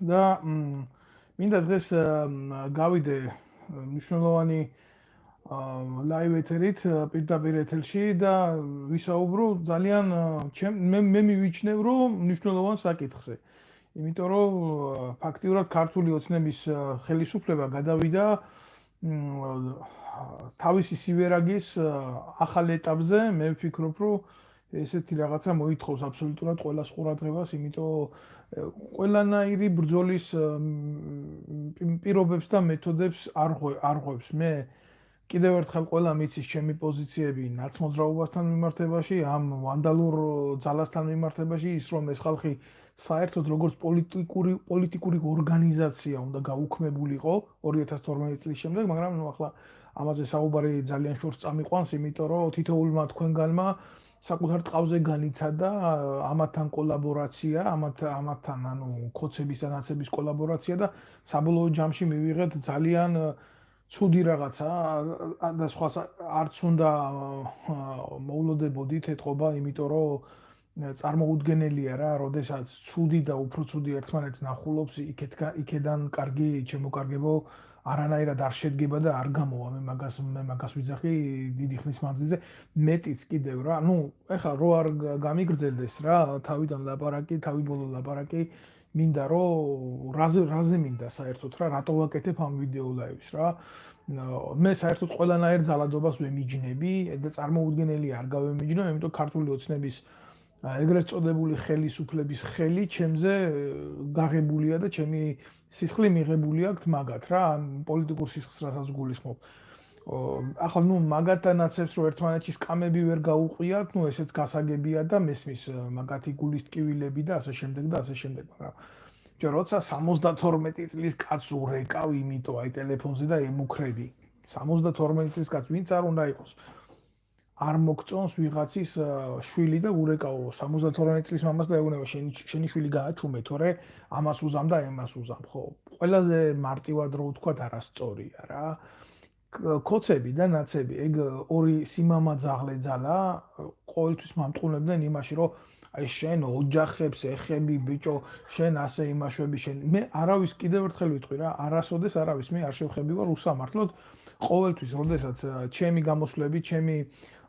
და მინდა დღეს გავიდე მნიშვნელოვანი live ეთერით პირდაპირ ეთერში და ვისაუბრო ძალიან მე მივიჩნევ რომ მნიშვნელოვან საკითხზე. იმიტომ რომ ფაქტიურად ქართული ოცნების ხელისუფლება გადავიდა თავისი სივერაგის ახალ ეტაპზე. მე ვფიქრობ რომ ესეთი რაღაცა მოითხოვს აბსოლუტურად ყველას ყურადღებას, იმიტომ ყველანაირი ბრძოლის პირობებს და მეთოდებს არ ღვევს. მე კიდევ ერთხელ ყველა მიცის ჩემი პოზიციები ნაცმოძრაობასთან მიმართებაში, ამ ვანდალურ ძალასთან მიმართებაში, ის რომ ეს ხალხი საერთოდ როგორც პოლიტიკური ორგანიზაცია უნდა გაუქმებულიყო 2012 წლის შემდეგ, მაგრამ ახლა ამაზე საუბარი ძალიან შორს წამიყვანს, იმიტომ რომ თითოეულმა თქვენგანმა საკუთარ ტყავზე განიცადა ამათთან კოლაბორაცია, ამათთან ანუ ქოცების და ნაცების კოლაბორაცია და საბოლოო ჯამში მივიღეთ ძალიან ცუდი რაღაცა და სხვა არც უნდა მოულოდებოდით ეთყობა, იმიტომ რომ წარმოუდგენელია რა, როდესაც ცუდი და უფრო ცუდი ერთმანეთს ნახულობს, იქედან კარგი შემოკარგებო არანაირად არ შედგება და არ გამოვა. მე მაგას ვიძახი დიდი ხნის მანძილზე. მეტიც კიდევ რა, ეხლა რო არ გამიგრძელდეს რა, თავიდან ლაპარაკი, თავი ბოლო ლაპარაკი, მინდა რომ რაზე მინდა საერთოდ რა, რატო ვაკეთებ ამ ვიდეო ლაივს რა. მე საერთოდ ყველანაირ ძალადობას ვემიჯნები და წარმოუდგენელია არ გავემიჯნო, იმიტომ ქართული ოცნების ეგრეთ წოდებული ხელისუფლების ხელი ჩემზე გაღებულია და ჩემი სისხლი მიღებული აქვს მაგათ რა, პოლიტიკურ სისხლს რასაც გულისხმობ. ახლა მაგათანაცებს რომ ერთმანეთში სკამები ვერ გაუყიათ, ესეც გასაგებია და მესმის მაგათი გულის ტკივილები და ასე შემდეგ და ასე შემდეგ, მაგრამ როცა 72 წლის კაცს ურეკავ, იმიტომ აი ტელეფონზე და ემუქრები. 72 წლის კაცს ვინც არ უნდა იყოს. არ მოგწონს ვიღაცის შვილი და ურეკავ 72 წლის მამას და ეუბნება შენი შვილი გააჩუმე, თორე ამას უზამ და ემას უზამ, ხო? ყველაზე მარტივად რო ვთქვა არასწორია რა. ქოცები და ნაცები, ეგ ორი სიმამაძაღლე ძალა ყოველთვის მამტყუნებდნენ იმაში, რომ აი შენ ოჯახებს ეხები ბიჭო, შენ ასე იმაშვები შენ. მე არავის კიდევ ერთხელ ვიტყვი რა, არასოდეს არავის მე არ შევხები ვარ უსამართლოდ. ყოველთვის, როდესაც ჩემი გამოსვლები, ჩემი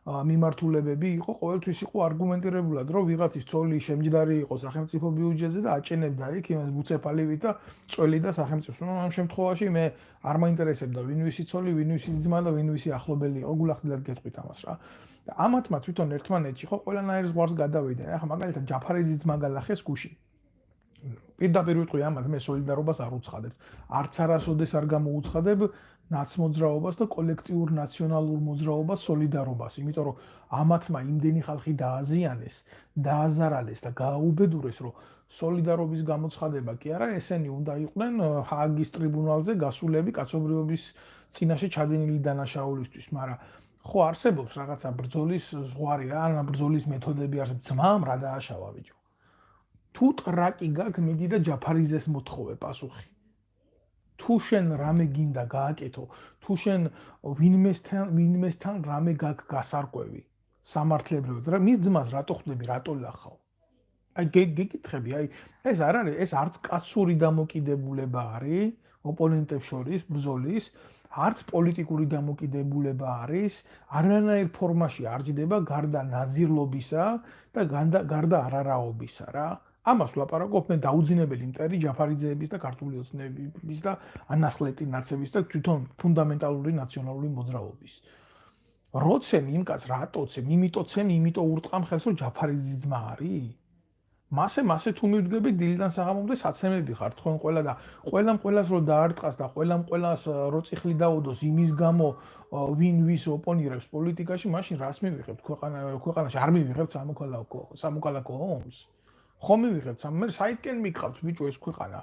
მიმართულებები იყო, ყოველთვის იყო არგუმენტირებულად, რომ ვიღაცის ცოლი შემჯდარი იყო სახელმწიფო ბიუჯეტზე და აჭენებდა იქ იმას ბუცეფალივით და წველი და სახელმწიფოს. ამ შემთხვევაში მე არ მაინტერესებდა ვინ ვისი ცოლი, ვინ ვისი ძმა და ვინ ვისი ახლობელი იყო, გულახდილად გეტყვით ამას რა. და ამათმა თვითონ ერთმანეთში ხო ყველანაირ ზღვარს გადავიდნენ. ახლა მაგალითად ჯაფარიძის ძმა გალახეს გუში. პირდაპირ ვიტყვი ამათ, მე სოლიდარობას არ უცხადებ. არც არასოდეს არ გამოუცხადებ ნაცმოძრაობას და კოლექტიურ ნაციონალურ მოძრაობას, სოლიდარობას, იმიტომ რომ ამათმა იმდენი ხალხი დააზიანეს, დააზარალეს და გააუბედურეს, რომ სოლიდარობის გამოცხადება კი არა, ესენი უნდა იყვნენ ჰააგის ტრიბუნალზე გასულები კაცობრიობის წინაშე ჩადენილი დანაშაულისთვის, მაგრამ ხო არსებობს რაღაცა ბრძოლის ზღვარი რა, ან ბრძოლის მეთოდები არსებობს, ძმამ რა დააშავა ბიჭო. თუ ტრაკი გაქვს, მიდი და ჯაფარიძეს მოთხოვე პასუხი. თუ შენ რამე გინდა გააკეთო, თუ შენ ვინმესთან რამე გაქვს გასარკვევი, სამართლებრივად რა, მის ძმას რატო ხვდები, რატო ლახავ? აი გეკითხები, აი ეს არ არის, ეს არც კაცური დამოკიდებულება არის ოპონენტებს შორის ბრძოლის, არც პოლიტიკური დამოკიდებულება არის, არანაირ ფორმაში არ ჯდება გარდა ნაძირლობისა და გარდა არარაობისა რა. ამას ვლაპარაკობ მე დაუძინებელი მტერი ჯაფარიძეების და ქართული ოცნების და ანასხლეტი ნაცების და თვითონ ფუნდამენტალური ნაციონალური მოძრაობის. როცემ იმ კაც რატოცემ, იმიტომ ურტყამ ხელს რომ ჯაფარიძის ძმა არის? მასე თუ მივდგები დილიდან საღამომდე საცემები ხართ თქვენ ყველა და ყველას რო დაარტყას და ყველას რო წიხლი დაუდოს იმის გამო ვინ ვის ოპონირებს პოლიტიკაში, მაშინ რას მივიღებთ ქვეყანაში არ მივიღებთ სამოქალაქო ომს? ხომ მივიღებთ მე საითკენ მიყავთ ბიჭო ეს ქვეყანა.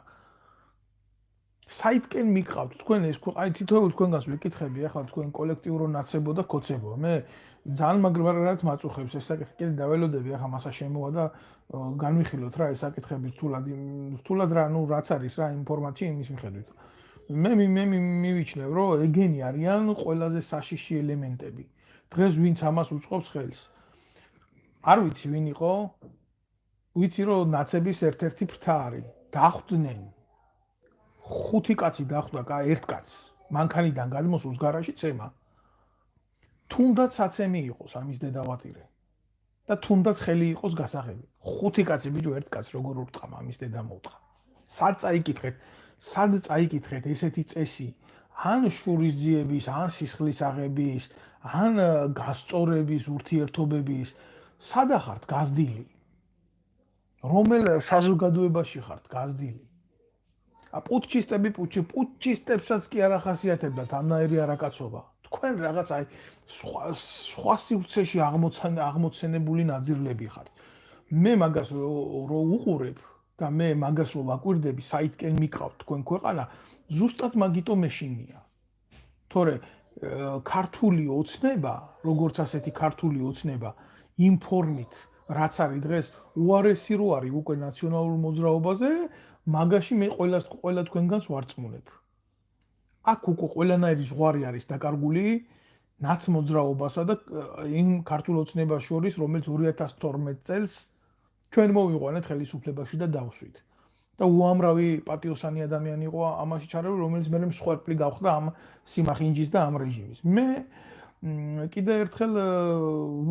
საითკენ მიყავთ თქვენ ეს ქვეყანა, აი თითოეულ თქვენგანს ვიკითხები ახლა თქვენ კოლექტივურ ნაცებო და ქოცებო. მე ძალიან მაგრად მაწუხებს ეს საკითხი, კიდე დაველოდები ახლა მასა შემოვა და განვიხილოთ რა ეს საკითხები რთულად რა, რაც არის რა იმ ფორმატში იმის მიხედვით. მე მივიჩნევ რომ ეგენი არიან ყველაზე საშიში ელემენტები. დღეს ვინც ამას უწყობს ხელს. არ ვიცი ვინ იყო, ვიცი რომ ნაცების ერთ-ერთი ფრთა არის. დახვდნენ 5 კაცი დახვდა ერთ კაცს მანქანიდან გადმოსულს გარაჟში წემა თუნდაც საცემი იყოს ამის დედავატირე და თუნდაც ხელი იყოს გასაღები 5 კაცი ბიჭო ერთ კაცს როგორ ურტყა ამის დედა მოუთხა სად წაიკითხეთ ესეთი წესი ან შურისძიების ან სისხლის აღების ან გასწორების ურთიერთობების სადა ხართ გაზდილი რომელ საზოგადოებაში ხართ გაზდილი პუტჩისტებსაც კი არ ახასიათებდათ ამნაირი არაკაცობა თქვენ რაღაც აი სხვა სივრცეში აღმოცენებული ნაძირლები ხართ მე მაგას რო უყურებ და მე მაგას რო ვაკვირდები საითკენ მიყავთ თქვენ ქვეყანა ზუსტად მაგიტო მეშინია თორე ქართული ოცნება როგორც ასეთი ქართული ოცნება იმ ფორმით რაც არის დღეს უარესი რო არის უკვე ნაციონალურ მოძრაობაზე მაგაში მე ყველა თქვენგანს ვარწმუნებ აქ უკვე ყველანაირი ზღვარი არის დაკარგული ნაცმოძრაობასა და იმ ქართულ ოცნებას შორის რომელიც 2012 წელს ჩვენ მოვიყვანეთ ხელისუფლებაში და დავსვით და უამრავი პატიოსანი ადამიანი იყო ამაში ჩარეული რომელიც მე მსხვერპლი გავხდა ამ სიმახინჯის და ამ რეჟიმის მე კიდე ერთხელ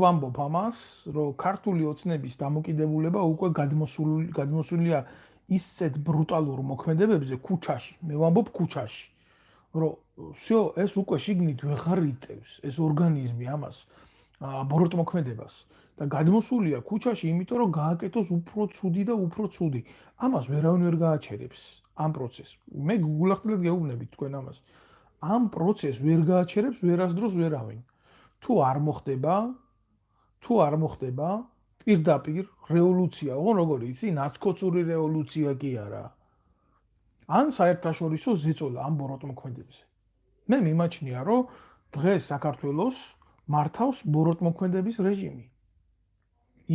ვამბობ ამას რომ ქართული ოცნების დამოკიდებულება უკვე გადმოსულია ისეთ ბრუტალურ მოქმედებებზე ქუჩაში მე ვამბობ ქუჩაში რომ всё ეს უკვე შიგნით ვეღარ იტევს ეს ორგანიზმი ამას ბოროტ მოქმედებას და გადმოსულია ქუჩაში იმიტომ რომ გააკეთოს უფრო ცუდი და უფრო ცუდი ამას ვერავინ ვერ გააჩერებს ამ პროცესს მე გულახდილად გეუბნებით თქვენ ამას ამ პროცესს ვერ გააჩერებს ვერასდროს ვერავინ თუ არ მოხდება პირდაპირ რევოლუცია ოღონ როგორი იცი ნაცკოცური რევოლუცია კი არა ან საერთაშორისო ზეწოლა ამ ბოროტ მოქმედებზე მე მიმაჩნია რომ დღეს საქართველოს მართავს ბოროტ მოქმედების რეჟიმი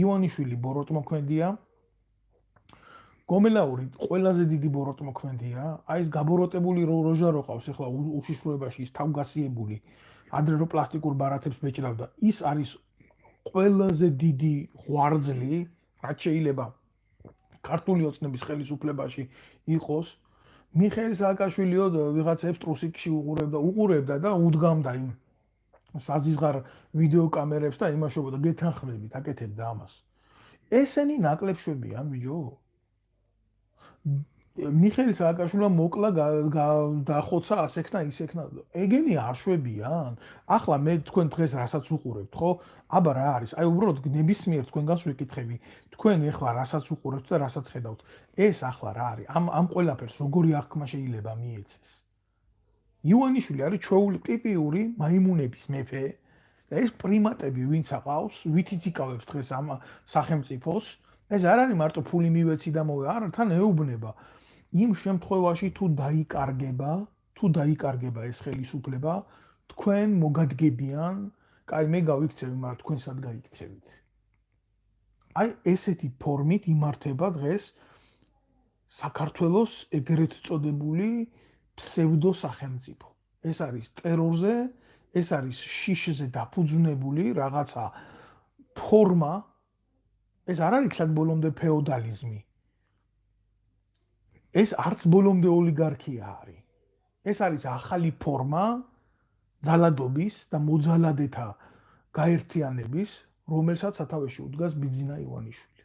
ივანიშვილი ბოროტ მოქმედია გომელაური ყველაზე დიდი ბოროტ მოქმედია აი ეს გაბოროტებული როჟა რო ყავს ახლა უშიშროებაში ის თავგასიებული ადრე რო პლასტიკურ ბარათებს მეჭდავდა ის არის ყველაზე დიდი ღვარძლი რაც შეიძლება ქართული ოცნების ხელისუფლებაში იყოს მიხეილ სააკაშვილიო ვიღაცებს ტრუსიკში უყურებდა და უდგამდა იმ საზიზღარ ვიდეო კამერებს და იმაშობოდა გეთანხმებით აკეთებდა ამას ესენი ნაკლებში,ან ბიჭო მიხეილ სააკაშვილმა მოკლა დახოცა ასექნა ისექნა ეგენი არ შვებიან ახლა მე თქვენ დღეს რასაც უყურებთ ხო აბა რა არის აი უბრალოდ ნებისმიერ თქვენგანს ვიკითხები თქვენ ეხლა რასაც უყურებთ და რასაც ხედავთ ეს ახლა რა არის ამ ყველაფერს როგორი აღქმა შეიძლება მიეცეს ივანიშვილი არის ჩვეული ტიპიური მაიმუნების მეფე და ეს პრიმატები ვინც აყავს ვითიც იკავებს დღეს ამ სახელმწიფოს ეს არ არის მარტო ფული მივეცი და მოვე არა თან ეუბნება იმ შემთხვევაში თუ დაიკარგება ეს ხელისუფლება თქვენ მოგადგებიან კაი მე გავიქცევი მაგრამ თქვენ სად გაიქცევით აი ესეთი ფორმით იმართება დღეს საქართველოს ეგრეთ წოდებული ფსევდო სახელმწიფო ეს არის ტერორზე ეს არის შიშზე დაფუძნებული რაღაცა ფორმა ეს არ არის ხლად ბოლომდე ფეოდალიზმი ეს არც ბოლომდე ოლიგარქია არის ეს არის ახალი ფორმა ძალადობის და მოძალადეთა გაერთიანების რომელსაც სათავეში უდგას ბიძინა ივანიშვილი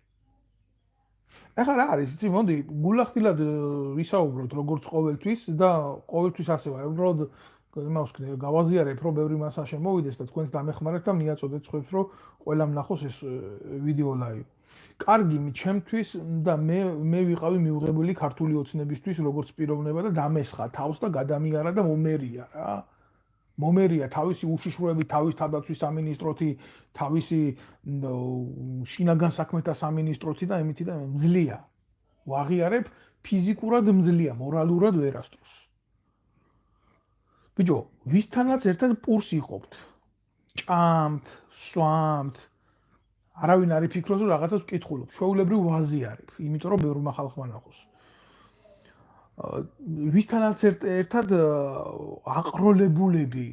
ახლა რა არის იცი მოდი გულახდილად ვისაუბროთ როგორც ყოველთვის და ყოველთვის ასე ვარ უბრალოდ იმას გავაზიარებ რომ ბევრი მასა შემოვიდეს და თქვენს დამეხმარეთ და მიაწოდეთ სხვებს რომ ყველამ ნახოს ეს ვიდეო ლაივი კარგი ჩემთვის და მე ვიყავი მიუღებელი ქართული ოცნებისთვის როგორც პიროვნება და დამესხა თავს და გადამიარა და მომერია თავისი უშიშროებით თავის თავდაცვის სამინისტროთი თავისი შინაგან საქმეთა სამინისტროთი და იმითი და მძლია ვაღიარებ ფიზიკურად მძლია მორალურად ვერასდროს ბიჭო ვისთანაც ერთად პურს იყოფთ ჭამთ სვამთ არავინ არ იფიქროს რომ რაღაცას ვკითხულობ ჩვეულებრივ ვაზიარებ იმიტომ რომ ბევრმა ხალხმა ნახოს ვისთანაც ერთად აყროლებულები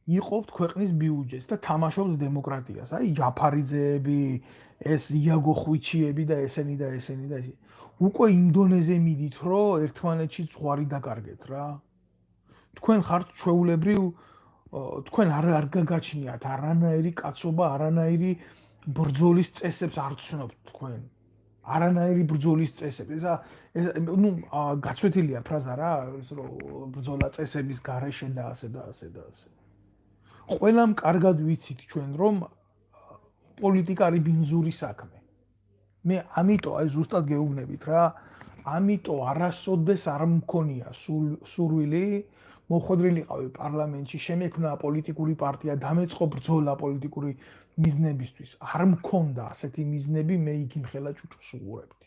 იყოფთ ქვეყნის ბიუჯეტს და თამაშობს დემოკრატიას. აი ჯაფარიძეები, ეს იაგო ხვიჩიები და ესენი და ესენი და ესე. უკვე იმდონეზე მიდით, რომ ერთმანეთში ზღვარი დაკარგეთ რა. თქვენ ხართ ჩვეულებრივ თქვენ არ გაგაჩნიათ არანაირი კაცობა, არანაირი ბრძოლის წესებს არ ცნობთ თქვენ. არანაირი ბრძოლის წესებს. ეს ნუ გაცვეთილია ფრაზა რა, ეს რომ ბრძოლა წესების გარეშე და ასე და ასე და ასე. ყველამ კარგად ვიცით ჩვენ რომ პოლიტიკა არის ბინძური საქმე. მე ამიტომ აი ზუსტად გეუბნებით რა, ამიტომ არასოდეს არ მქონია სურვილი მოხვედრილიყავი პარლამენტში, შემექმნა პოლიტიკური პარტია, დამეწყო ბრძოლა პოლიტიკური მიზნებისთვის. არ მქონდა ასეთი მიზნები, მე იგი მხელა ჭუჭოს უყურებდი.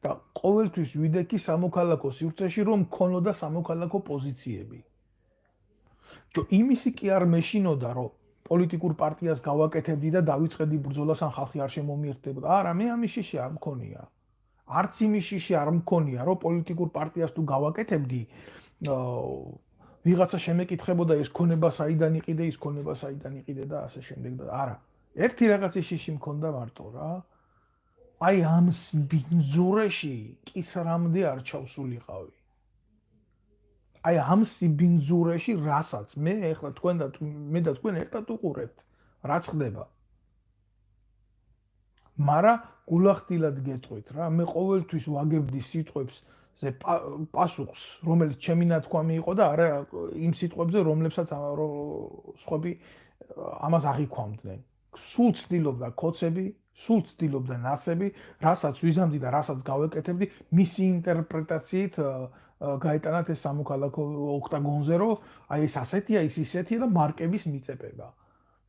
და ყოველთვის ვიდექი სამოქალაქო სივრცეში რომ მქონოდა სამოქალაქო პოზიციები. იმისი კი არ მეშინოდა რომ პოლიტიკურ პარტიას გავაკეთებდი და დავიწყედი ბრძოლას ან ხალხი არ შემომიერთდებოდა. არა, მე ამის შიში არ მქონია. არც იმის შიში არ მქონია რომ პოლიტიკურ პარტიას თუ გავაკეთებდი ვიღაცა შემეკითხებოდა ეს ქონება საიდან იყიდე, ის ქონება საიდან იყიდე და ასე შემდეგ და არა. ერთი რაღაცის შიში მქონდა მარტო რა. აი ამ ბინძურეში კისრამდე არ ჩავსულიყავი. აი ამ სიბინძურეში რასაც მე ეხლა თქვენ და მე და თქვენ ერთად უყურებთ რაც ხდება. მაგრამ გულახდილად გეტყვით რა, მე ყოველთვის ვაგებდი სიტყვებს ზე პასუხს, რომელიც ჩემი ნათქვამი იყო და არა იმ სიტყვებზე, რომლებსაც სხვები ამას აღიქვამდნენ. სულ ცდილობდა კოცები, სულ ცდილობდა ნასები, რასაც ვიზამდი და რასაც გავეკეთებდი, მისი ინტერპრეტაციით გაეტანათ ეს სამოქალაქო ოქტაგონზე, რომ აი ეს ასეთია, ის ისეთია და მარკების მიწებება.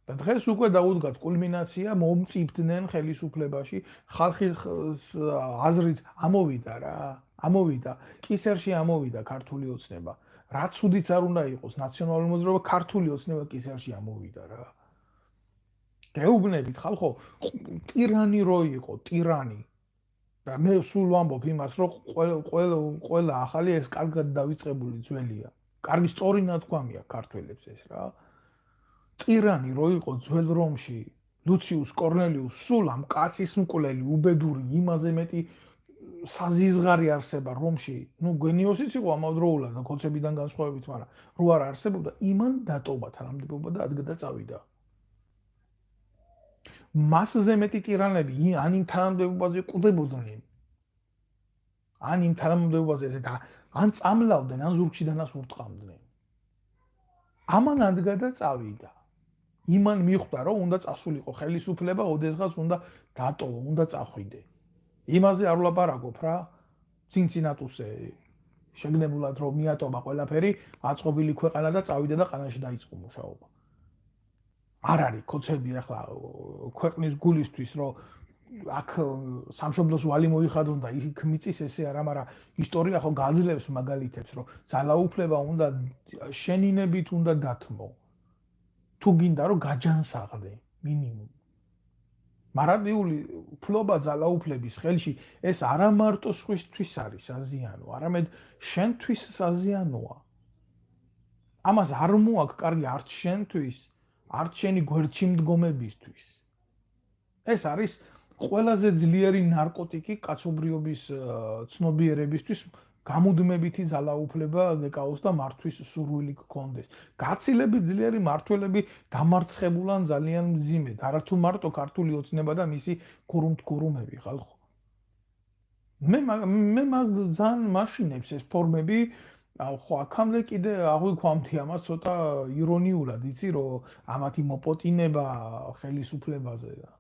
და დღეს უკვე დაუდგათ კულმინაცია, მომწიფდნენ ხელისუფლებაში, ხალხის აზრით ამოვიდა რა, ამოვიდა, კისერში ამოვიდა ქართული ოცნება. რაც უდიც არ უნდა იყოს ნაციონალური მოძრაობა, ქართული ოცნება კისერში ამოვიდა რა. გეუბნებით ხალხო, ტირანი რო იყო, ტირანი. და მე სულ ვამბობ იმას, რომ ყველა ახალი ეს კარგად დავიწყებული ძველია. კარგი სწორი ნათქვამია ქართველებს ეს რა. ტირანი რო იყო ძველ რომში, ლუციუს კორნელიუს სულ ამ კაცის მკვლელი, უბედური, იმაზე მეტი საზიზღარი არსება რომში, ნუ გენიოსიც იყო ამავდროულად და კონცეფტიდან განსხვავებით, მაგრამ რო არ არსებობდა, იმან დატოვა თანამდებობა და ადგა წავიდა. მასზე მეტი ტირანები ან იმ თანამდებობაზე კვდებოდნენ, ან იმ თანამდებობაზე ესეთ ან წამლავდნენ, ან ზურგში დანას ურტყამდნენ. ამან ადგა და წავიდა. იმან მიხვდა, რომ უნდა წასულიყო ხელისუფლება, ოდესღაც უნდა დატოვო, უნდა წახვიდე. იმაზე არ ვლაპარაკობ რა. ცინცინატუსზე შეგნებულად რომ მიატოვა ყველაფერი, აწყობილი ქვეყანა და წავიდა და ყანაში დაიწყო მუშაობა. არ არის კოცები ახლა ქვეყნის გულისთვის, რომ აქ სამშობლოს ვალი მოიხადონ და იქ მიწის ესე არა, მაგრამ ისტორია ხო გაძლევს მაგალითებს, რომ ძალაუფლება უნდა შენინებით უნდა დათმო. თუ გინდა რომ გაჯანსაღდე მინიმუმ. მარადიული ფლობა ძალაუფლების ხელში ეს არა მარტო სხვისთვის არის საზიანო, არამედ შენთვის საზიანოა. ამას არ მოაქვს კარგი არც შენთვის, არც შენი გვერდში მდგომებისთვის. ეს არის ყველაზე ძლიერი ნარკოტიკი კაცობრიობის ცნობიერებისთვის, გამუდმებითი ძალაუფლება გეკავოს და მართვის სურვილი გქონდეს. გაცილებით ძლიერი მართველები დამარცხებულან ძალიან მძიმედ, არა თუ მარტო ქართული ოცნება და მისი ქურუმთქურუმები ხალხო. მე ძალიან მაშინებს ეს ფორმები, ხო აქამდე კიდე აღვიქვამდი ამას ცოტა ირონიულად, იცი რომ ამათი მოპოტინება ხელისუფლებაზე და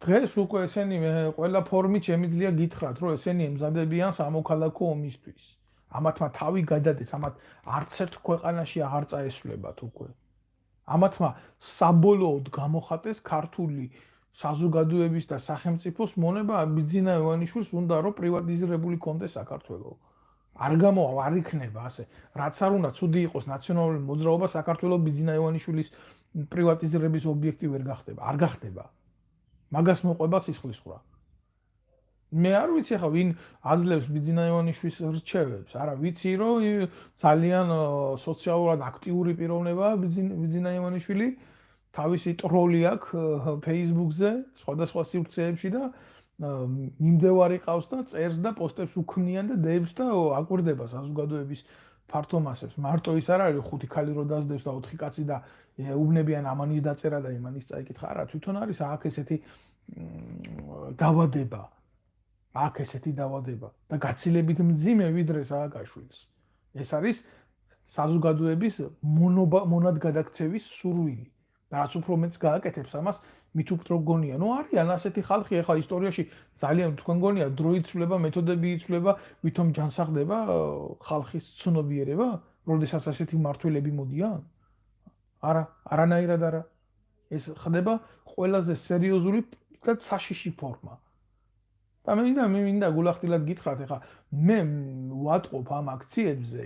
დღეს უკვე ესენი ყველა ფორმით შემიძლია გითხრათ, რომ ესენი ემზადებიან სამოქალაქო ომისთვის. ამათმა თავი გადადეს, ამათ არც ერთ ქვეყანაში აღარ წაესვლებათ უკვე. ამათმა საბოლოოდ გამოხატეს ქართული საზოგადოების და სახელმწიფოს მონება ბიძინა ივანიშვილს უნდა რომ პრივატიზირებული კონდეს საქართველო. არ გამოვა, არ იქნება ასე. რაც არ უნდა ცუდი იყოს ნაციონალური მოძრაობა, საქართველოს ბიძინა ივანიშვილის პრივატიზირების ობიექტი ვერ გახდება. არ გახდება. მაგას მოყვება სისხლისღვრა. მე არ ვიცი ახლა ვინ აძლევს ბიძინა ივანიშვილის რჩევებს. არა, ვიცი რომ ძალიან სოციალურად აქტიური პიროვნებაა ბიძინა ივანიშვილი. თავისი ტროლი აქვს Facebook-ზე, სხვადასხვა სივრცეებში და მიმდევარი ყავს და წერს და პოსტებს უქმნიან და დებს და აკვირდება საზოგადოების ფართო მასებს. მარტო ის არ არის 5 ქალი რო დაძდებს და 4 კაცი და უბნებიან ამანის დაწერა და იმანის წაიკითხა. არა, თვითონ არის აქ ესეთი დავადება. აქ ესეთი დავადება და გაცილებით მძიმე ვიდრე სააკაშვილის. ეს არის საზოგადოების მონად გადაქცევის სურვილი. და რაც უფრო მეც გააკეთებს ამას, მით უფრო გონია. ნუ არიან ასეთი ხალხი, ახლა ისტორიაში ძალიან თქვენ გონია დრო იცვლება, მეთოდები იცვლება, ვითომ ჯანსაღდება ხალხის ცნობიერება, როდესაც ასეთი მმართველები მოდიან? არა, არანაირად არა. ეს ხდება ყველაზე სერიოზული და საშიში ფორმა. და მე მინდა გულახდილად გითხრათ, ახლა მე ვატყობ ამ აქციებზე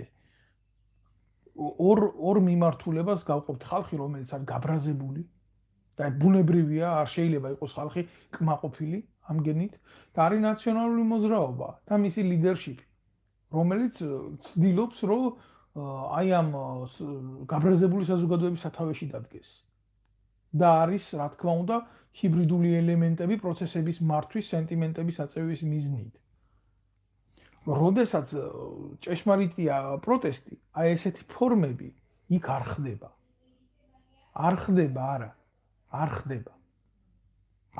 ორ მიმართულებას გავყოფთ ხალხი, რომელიც არის გაბრაზებული და ბუნებრივია, არ შეიძლება იყოს ხალხი კმაყოფილი ამ გენით და არის ნაციონალური მოძრაობა და მისი ლიდერშიპი, რომელიც ცდილობს, რომ აი ამ გაბრაზებული საზოგადოების სათავეში დადგეს. და არის, რა თქმა უნდა, ჰიბრიდული ელემენტები პროცესების მართვის, სენტიმენტების აწევის მიზნით. როდესაც ჭეშმარიტია პროტესტი, აი ესეთი ფორმები იქ არ ხდება. არ ხდება, არა. არ ხდება.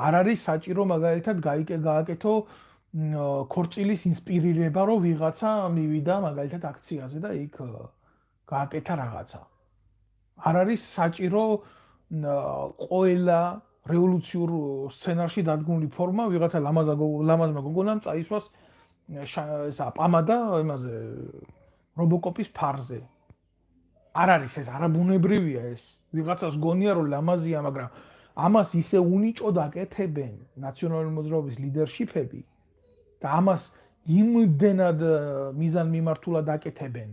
არ არის საჭირო მაგალითად გააკეთო ქორწილის ინსპირირება, რომ ვიღაცა მივიდა მაგალითად აქციაზე და იქ გააკეთა რაღაცა. არ არის საჭირო ყველა რევოლუციურ სცენარში დადგმული ფორმა ვიღაცა ლამაზმა გოგონამ წაისვას ესა პამადა იმაზე რობოკოპის ფარზე. არ არის ეს, არაბუნებრივია ეს. ვიღაცას გონია რომ ლამაზია, მაგრამ ამას ისე უნიჭოდ აკეთებენ ნაციონალური მოძრაობის ლიდერშიპები და ამას იმდენად მიზანმიმართულად აკეთებენ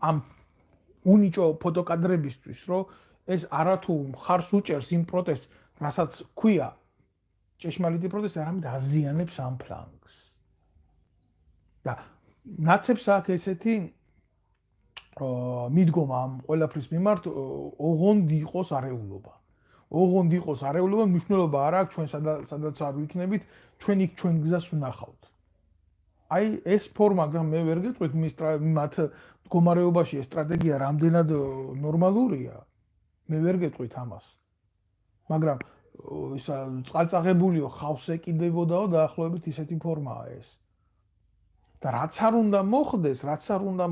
ამ უნიჭო ფოტოკადრებისთვის, რომ ეს არათუ მხარს უჭერს იმ პროტესტს, რასაც ქვია ჭეშმარიტი პროტესტი, არამედ აზიანებს ამ ფლანგს. და ნაცებს აქ ესეთი მიდგომა ამ ყველაფრის მიმართ ოღონდ იყოს არეულობა. ოღონდ იყოს არეულობა, მნიშვნელობა არ აქვს ჩვენ სადაც არ ვიქნებით, ჩვენ იქ ჩვენ გზას ვნახავთ. აი ეს ფორმა, მე ვერ გეტყვით მათ მდგომარეობაში ეს სტრატეგია რამდენად ნორმალურია. მე ვერ გეტყვით ამას. მაგრამ ისა წყალწაღებულიო ხავს ეკიდებოდაო დაახლოებით ისეთი ფორმაა ეს. და რაც არ უნდა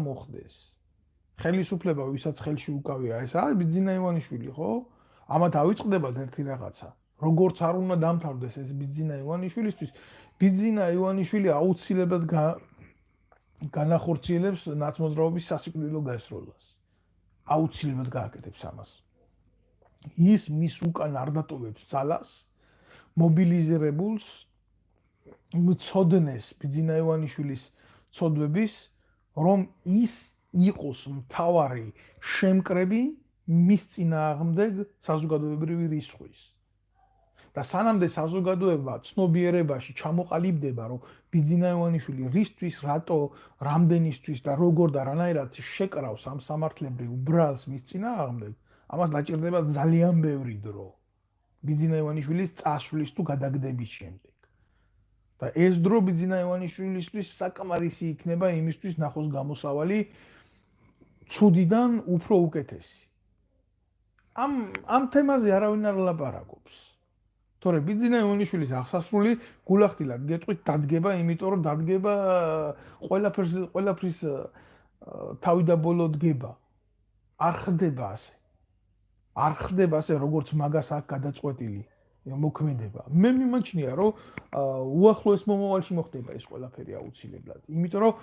მოხდეს, ხელისუფლება ვისაც ხელში უკავია, ეს არის ბიძინა ივანიშვილი, ხო? ამათ ავიწყდებათ ერთი რაღაცა. როგორც არ უნდა დამთავრდეს ეს ბიძინა ივანიშვილისთვის, ბიძინა ივანიშვილი აუცილებლად განახორციელებს ნაცმოძრაობის სასიკვდილო გასროლას. აუცილებლად გააკეთებს ამას. ის მის უკან არ დატოვებს ძალას, მობილიზირებულს, მწოდნეს ბიძინა ივანიშვილის ცოდვების, რომ ის იყოს მთავარი შემკრები მის წინააღმდეგ საზოგადოებრივი რისხვის. და სანამდე საზოგადოება ცნობიერებაში ჩამოყალიბდება, რომ ბიძინა ივანიშვილი რისთვის, რატო, რამდენისთვის და როგორ და რანაირად შეკრავს ამ სამართლებრივ ბრალს მის წინააღმდეგ, ამას დაჭირდება ძალიან ბევრი დრო. ბიძინა ივანიშვილის წასვლის თუ გადაგდების შემდეგ. და ეს დრო ბიძინა ივანიშვილისთვის საკმარისი იქნება იმისთვის ნახოს გამოსავალი ცუდიდან უფრო უკეთესი. ამ თემაზე არავინ არ ლაპარაკობს. თორე ბიძინა ივანიშვილის აღსასრული გულახდილად გეტყვით დადგება, იმიტომ რომ დადგება ყველაფრის თავი და ბოლო დგება. არ ხდება ასე. არ ხდება ასე, როგორც მაგას აქ გადაწყვეტილი მოქმედება. მე მიმაჩნია, რომ უახლოეს მომავალში მოხდება ეს ყველაფერი აუცილებლად. იმიტომ რომ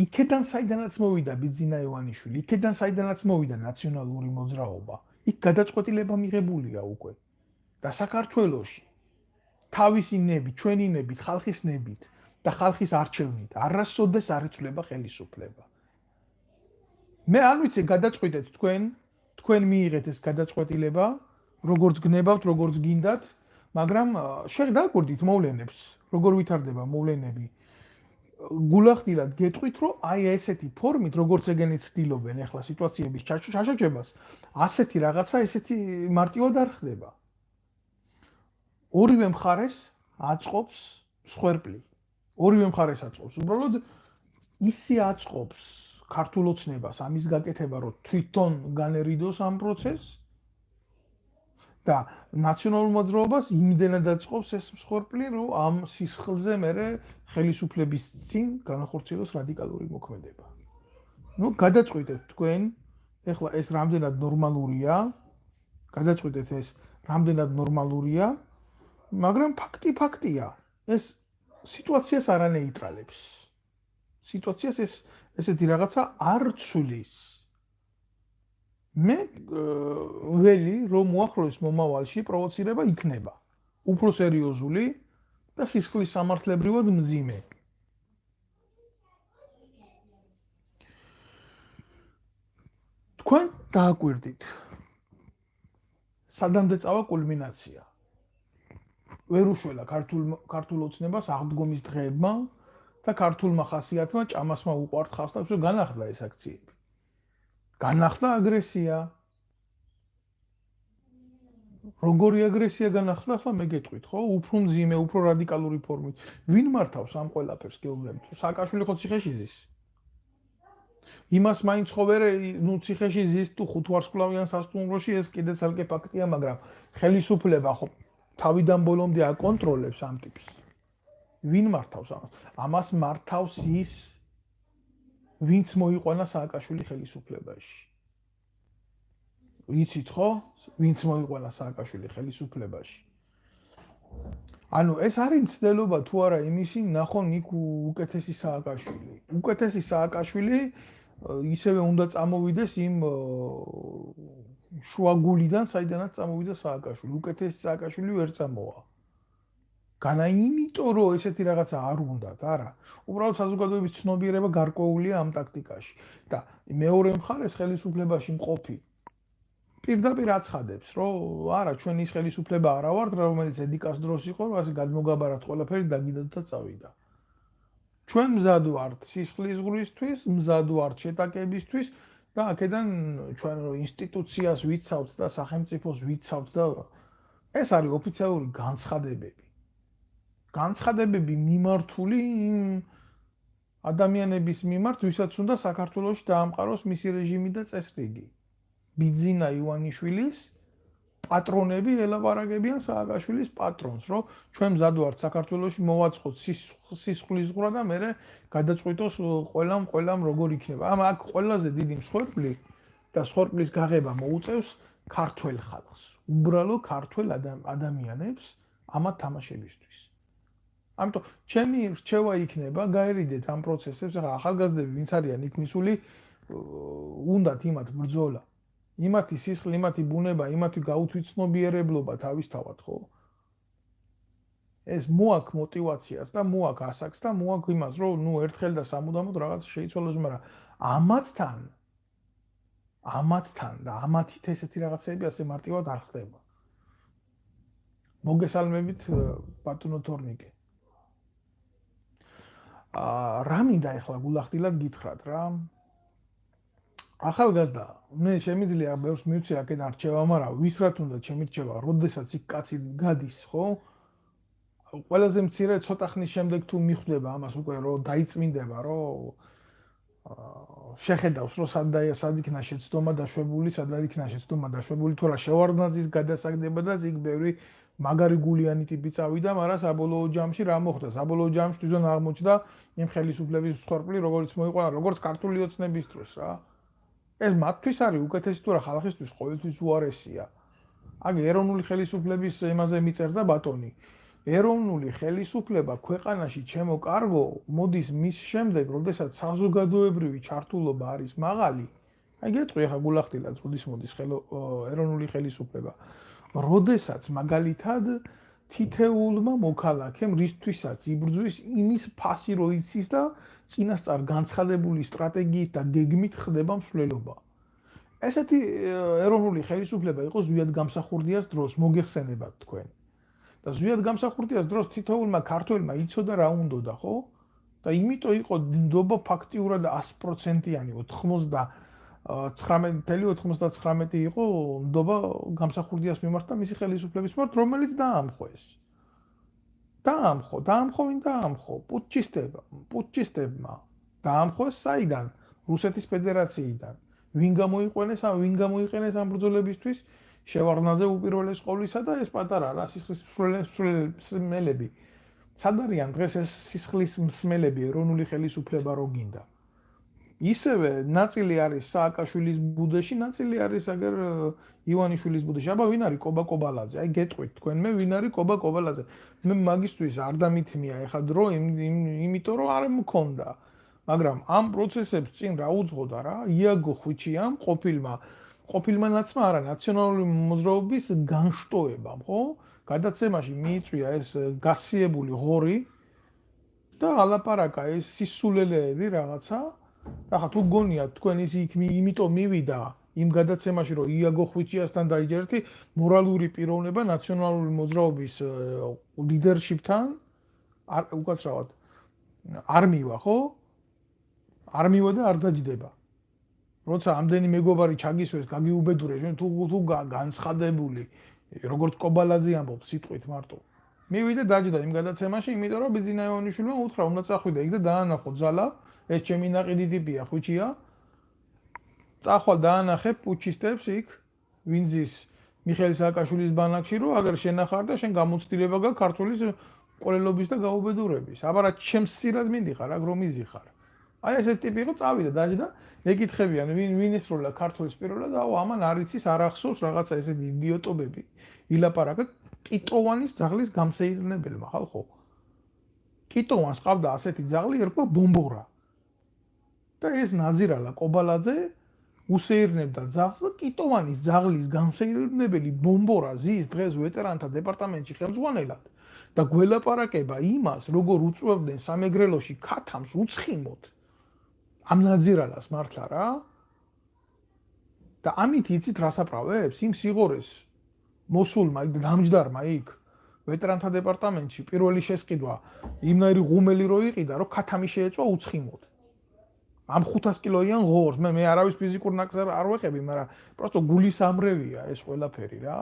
იქედან საიდანაც მოვიდა ბიძინა ივანიშვილი, იქედან საიდანაც მოვიდა ნაციონალური მოძრაობა, იქ გადაწყვეტილება მიღებულია უკვე. და საქართველოში თავისი ნებით, ჩვენი ნებით, ხალხის ნებით და ხალხის არჩევნით არასოდეს არ იცვლება ხელისუფლება. მე არ ვიცი გადაწყვეტეთ თქვენ მიიღეთ ეს გადაწყვეტილება, როგორც გნებავთ, როგორც გინდათ, მაგრამ შეგვიძლია მოვლენებს, როგორ ვითარდება მოვლენები. გულახდილად გეტყვით, რომ აი ესეთი ფორმით, როგორც ეგენი ცდილობენ ახლა სიტუაციების ჩაშოჩებას, ასეთი რაღაცა ესეთი მარტივად არ ხდება. ორივე მხარეს აწყობს მსხვერპლი. ორივე მხარეს აწყობს. უბრალოდ ისე აწყობს ქართულ ოცნებას ამის გაკეთება, რომ თვითონ განერიდოს ამ პროცესს და ნაციონალურ მოძრაობას იმდენად აწყობს ეს მსხვერპლი, რომ ამ სისხლზე მერე ხელისუფლების წინ განახორციელოს რადიკალური მოქმედება. ნუ გადაწყვიტეთ თქვენ, ეხლა ეს რამდენად ნორმალურია, გადაწყვიტეთ ეს რამდენად ნორმალურია, მაგრამ ფაქტია. ეს სიტუაციას არ ანეიტრალებს. სიტუაციას ესეთი რაღაცა არ ცვლის. მე ველი რომ მოახლოეს მომავალში პროვოცირება იქნება. უფრო სერიოზული და სისხლის სამართლებრივად მძიმე. თქვენ დააკვირდით. სადამდე წავა კულმინაცია. ვერ უშველა ქართულ ოცნებას აღდგომის დღეებმა და ქართულმა ხასიათმა ჭამასმა უყვართ ხალხს და განახლდა ეს აქციები. განახლდა აგრესია. როგორი აგრესია განახლდა, ახლა მე გეტყვით, ხო? უფრო მძიმე, უფრო რადიკალური ფორმით. ვინ მართავს ამ ყველაფერს გეუბნებით? სააკაშვილი ხო ციხეში ზის? იმას მაინც ხო ვერ, ნუ ციხეში ზის თუ ხუთვარსკვლავიან სასტუმროში ეს კიდე ცალკე ფაქტია, მაგრამ ხელისუფლება ხო თავიდან ბოლომდე აკონტროლებს ამ ტიპს. ვინ მართავს ამას? ამას მართავს ის, ვინც მოიყვანა სააკაშვილი ხელისუფლებაში. ვიცით ხო? ვინც მოიყვანა სააკაშვილი ხელისუფლებაში. ანუ ეს არის მცდელობა თუ არა იმისი, ნახონ იქ უკეთესი სააკაშვილი. უკეთესი სააკაშვილი ისევე უნდა წამოვიდეს იმ შუაგულიდან, საიდანაც წამოვიდა სააკაშვილი. უკეთესი სააკაშვილი ვერ წამოვა. განა იმიტომ რომ ესეთი რაღაცა არ უნდათ, არა. უბრალოდ საზოგადოების ცნობიერება გარკვეულია ამ ტაქტიკაში და მეორე მხარეს ხელისუფლებაში მყოფი პირდაპირ აცხადებს, რომ არა, ჩვენ ის ხელისუფლება არა ვართ, რომელიც ედიკას დროს იყო, რომ ასე გადმოგაბარათ ყველაფერი დაგიდათ და წავიდა. ჩვენ მზად ვართ სისხლის ზღვრისთვის, მზად ვართ შეტაკებისთვის და აქედან ჩვენ ინსტიტუციას ვიცავთ და სახელმწიფოს ვიცავთ და ეს არის ოფიციალური განცხადებები. განცხადებები მიმართული იმ ადამიანების მიმართ, ვისაც უნდა საქართველოში დაამყაროს მისი რეჟიმი და წესრიგი. ბიძინა ივანიშვილის პატრონები ელაპარაკებიან სააკაშვილის პატრონს, რომ ჩვენ მზად ვართ საქართველოში მოვაწყოთ სისხლის ზღვრა და მერე გადაწყვიტოს ყველამ როგორ იქნება. აქ ყველაზე დიდი მსხვერპლი და მსხვერპლის გაღება მოუწევს ქართველ ხალხს, უბრალო ქართველ ადამიანებს ამათ თამაშებისთვის. ამიტომ ჩემი რჩევა იქნება გაერიდეთ ამ პროცესებს, ახლა ახალგაზრდები ვინც არიან იქ მისული, უნდათ იმათ ბრძოლა. იმათი სისხლი, იმათი ბუნება, იმათი გაუთვითცნობიერებლობა თავისთავად, ხო? ეს მოაქვს мотивაციას და მოაქვს ასაკს და მოაქვს იმას, რომ ნუ ერთხელ და სამუდამოდ რაღაც შეიცვალოს, მაგრამ ამათთან და ამათით ესეთი რაღაცები ასე მარტივად არ ხდება. მოგესალმებით ბატონო თორნიკე. რა მინდა ახლა გულახდილად გითხრათ რა? ახალგაზრდა, მე შემიძლია ბევრს მივცე აქედან რჩევა, მაგრამ ვის რა თუნდა ჩემი რჩევა, როდესაც იქ კაცი გადის, ხო? ყველაზე მცირე ცოტა ხნის შემდეგ თუ მიხვდება ამას უკვე რომ დაიწმინდება, რომ შეხედავს რომ სად იქნა შეცდომა დაშვებული, სად არ იქნა შეცდომა დაშვებული, თუ რა შევარდნაძის გადასაგდება და იქ ბევრი მაგარი გულიანი ტიპი წავიდა, მაგრამ საბოლოო ჯამში რა მოხდა? საბოლოო ჯამში თვითონ აღმოჩნდა იმ ხელისუფლების მსხვერპლი, როგორც მოიყვანა, როგორც ქართული ოცნების დროს რა. ეს მათთვის არის უკეთესი თუ რა ხალხისთვის ყოველთვის უარესია. აქ ეროვნული ხელისუფლების იმაზე მიწერდა ბატონი. ეროვნული ხელისუფლება ქვეყანაში ჩემო კარგო მოდის მის შემდეგ, როდესაც საზოგადოებრივი ჩართულობა არის მაღალი. აი გეტყვი ახლა გულახდილად, როდის მოდის ეროვნული ხელისუფლება. როდესაც მაგალითად თითეულმა მოქალაქემ რისთვისაც იბრძვის იმის ფასი რო იცის და წინასწარ განცხადებული სტრატეგიით და გეგმით ხდება მსვლელობა. ესეთი ეროვნული ხელისუფლება იყო ზვიად გამსახურდიას დროს, მოგეხსენებათ თქვენ. და ზვიად გამსახურდიას დროს თითოეულმა ქართველმა იცოდა რა უნდოდა, ხო? და იმიტომ იყო ნდობა ფაქტიურად 100%-იანი 99.99 იყო ნდობა გამსახურდიას მიმართ და მისი ხელისუფლების მიმართ, რომელიც დაამხეს. დაამხო, ვინ დაამხო? პუტჩისტებმა. დაამხეს საიდან? რუსეთის ფედერაციიდან. ვინ გამოიყენეს ამ ბრძოლებისთვის? შევარდნაძე უპირველეს ყოვლისა და ეს პატარა რა სისხლის მსმელები. სად არიან დღეს ეს სისხლის მსმელები ეროვნული ხელისუფლება რო გინდა? ისევე ნაწილი არის სააკაშვილის ბუდეში, ნაწილი არის აგერ ივანიშვილის ბუდეში. აბა ვინ არის კობა კობალაძე? აი გეტყვით თქვენ მე ვინ არის კობა კობალაძე? მე მაგისტვის არ დამითმია ეხა დრო იმიტომ რომ არ მქონდა. მაგრამ ამ პროცესებს წინ რა უძღოდა რა? იაგო ხვიჩიამ ყოფილმა ნაცმა არა ნაციონალური მოძრაობის განშტოებამ, ხო? გადაცემაში მიიწვია ეს გასიებული ღორი და ალაპარაკა ეს სისულელეები რაღაცა. ახლა თუ გონიათ თქვენ ის იმიტომ მივიდა იმ გადაცემაში რომ იაგო ხვიჩიასთან დაიჯერეთი მორალური პიროვნება ნაციონალური მოძრაობის ლიდერშიპთან უკაცრავად არ მივა, ხო? არ მივა და არ დაჯდება. როცა ამდენი მეგობარი ჩაგისვეს, გაგიუბედურეს, თუ განცხადებული, როგორც კობალაძე ამბობს სიტყვით მარტო. მივიდა დაჯდა იმ გადაცემაში, იმიტომ რომ ბიზინა ივანიშვილმა უთხრა, უნდა წახვიდა იქ და დაანახო ძალა, ეს ჩემი ნაყიდი ტიპია, ხვიჩია. წახვალ დაანახე პუჩისტებს იქ, ვინზის მიხეილ სააკაშვილის ბანაკში, რომ აგერ შენახარ და შენ გამოცდილება გაქვს ქართულის ყოლელობის და გაუბედურების. აბა რა ჩემს სირად მინდიხარ, აგ რომ იზიხარ. აი ესეთი ტიპი იყო, წავიდა დაჯდა, ეკითხებიან ვინ ესროლა ქართულის პირველად, აუ ამან არ იცის, არ ახსოვს რაღაცა ესეთი იდიოტობები. ილაპარაკა კიტოვანის ძაღლის გამსეირნებელმა, ხალხო. კიტოვანს ყავდა ასეთი ძაღლი, ერქვა ბომბორა. და ეს ნაძირალა კობალაძე უსეირნებდა ძაღლს და კიტოვანის ძაღლის გამსეირნებელი ბომბორა ზის დღეს ვეტერანთა დეპარტამენტში ხელმძღვანელად და გველაპარაკება იმას, როგორ უწევდნენ სამეგრელოში ქათამს უცხიმოდ. ამ ნაძირალას მართლა რა? და ამით იცით რას აპრავებს? იმ სიღორეს მოსულმა იქ დამჯდარმა იქ ვეტერანთა დეპარტამენტში პირველი შესყიდვა იმნაირი ღუმელი რო იყიდა, რომ ქათამი შეეწვა უცხიმოდ. ამ 500 კილოიან ღორს, მე არავის ფიზიკურ ნაკრძალს არ ვეყები, მაგრამ პროსტო გულის ამრევია ეს ყველაფერი რა.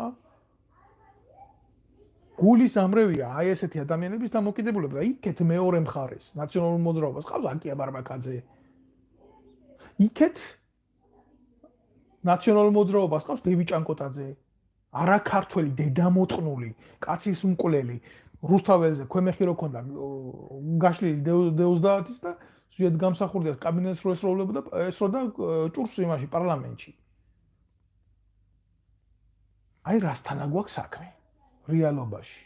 გულის ამრევია აი ესეთი ადამიანების დამოკიდებულება და იქეთ მეორე მხარეს ნაციონალურ მოძრაობას ყავს აკია ბარბაკაძე. იქეთ ნაციონალურ მოძრაობას ყავს დევი ჭანკოტაძე. არა ქართველი დედამოწყნული, კაცის მკვლელი, რუსთაველზე ქვემეხი რო ქონდა გაშლილი დეუზდაათის და ზვიად გამსახურდიას კაბინეტს რო ესროლებოდა ესროდა ჭურს იმაში პარლამენტში. აი რასთან აგვაქვს საქმე რეალობაში.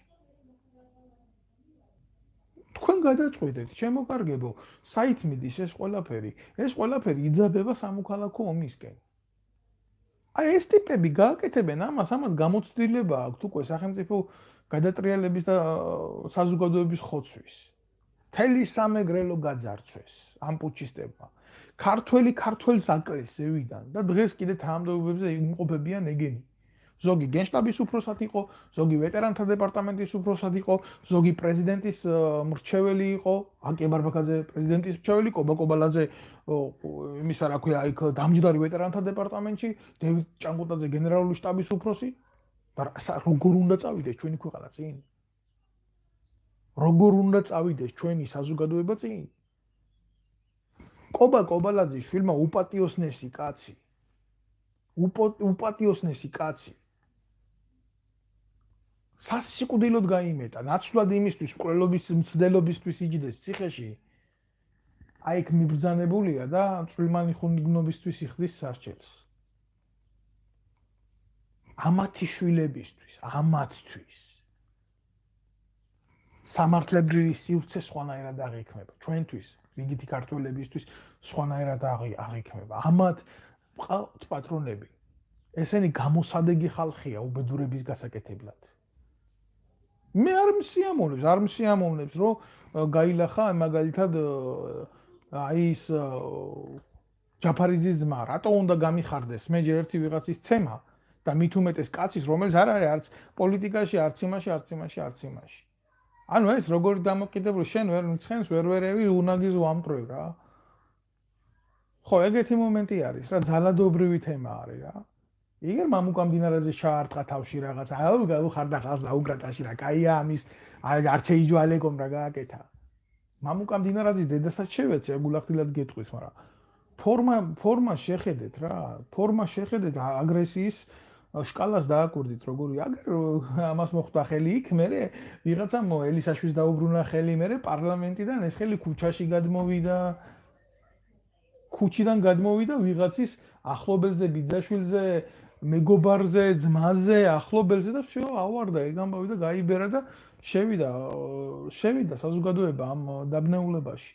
თქვენ გადაწყვეტეთ, შემოკარგებო, საით მიდის ეს ყველაფერი? ეს ყველაფერი იძაბება სამოქალაქო ომისკენ. აი ეს ტიპები გააკეთებენ ამას გამოცდილება აქვთ უკვე სახელმწიფო გადატრიალების და საზოგადოების ხოცვის. თელი სამეგრელო გაძარცვეს ამ პუჩისტებმა. ქართველს აკლეს ზევიდან და დღეს კიდე თანამდებობებზე იმყოფებიან ეგენი. ზოგი გენშტაბის უფროსად იყო, ზოგი ვეტერანთა დეპარტამენტის უფროსად იყო, ზოგი პრეზიდენტის მრჩეველი იყო, აკია ბარბაკაძე პრეზიდენტის მრჩეველი, კობა კობალაძე იმისა რა ქვია, იქ დამჯდარი ვეტერანთა დეპარტამენტში, დევი ჭანკოტაძე გენერალური შტაბის უფროსი და როგორ უნდა წავიდეს ჩვენი ქვეყანა წინ? როგორ უნდა წავიდეს ჩვენი საზოგადოება წინ? კობა კობალაძის შვილმა უპატიოსნესი კაცი. უპატიოსნესი კაცი. სასიკვდილოდ გაიმეტა, ნაცვლად იმისთვის, მკვლელობის მცდელობისთვის იჯდეს ციხეში. აი იქ მიბრძანებულია და წვრილმანი ხუნდნობისთვის იხდის სასჯელს. ამათი შვილებისთვის, ამათთვის. სამართლებრივი სივრცე სხვანაირად აღიქმება. ჩვენთვის, რიგითი ქართველებისთვის სხვანაირად აღიქმება. ამათ ყავთ პატრონები. ესენი გამოსადეგი ხალხია უბედურების გასაკეთებლად. მე არ მსიამოვნებს, რომ გაილახა მაგალითად აი ის ჯაფარიძის ძმა, რატო უნდა გამიხარდეს? მე ჯერ ერთი ვიღაცის ცემა და მით უმეტეს კაცის, რომელიც არ არის არც პოლიტიკაში, არც იმაში. ანუ ეს როგორი დამოკიდებული შენ ვერ მცხენს, ვერევი უნაგის ვამტრევ რა. ხო, ეგეთი მომენტი არის რა, ძალადობრივი თემა არის რა. იგერ მამუკა მდინარეზე ჩაარტყა თავში რაღაც. აუ, გავხარდა ხალხს დაუგრატაში რა. კაია ამის არ შეიჯვალეკომ რა გააკეთა. მამუკა მდინარეზე დედასაც შევეცე, გულახდილად გეტყვის, მაგრამ ფორმა შეხედეთ რა. ფორმა შეხედეთ აგრესიის შკალას დააკვირდით როგორი. აგერ ამას მოხვდა ხელი იქ, მე ვიღაცამ ელისაშვილს დაუბრუნა ხელი, მე პარლამენტიდან ეს ხელი ქუჩაში გადმოვიდა. ქუჩიდან გადმოვიდა ვიღაცის ახლობელზე, ბიძაშვილზე, მეგობარზე, ძმაზე, ახლობელზე და всё, ავარდა, ეგ ამბავი და გაიბერა და შევიდა საზოგადოება ამ დაბნეულებაში.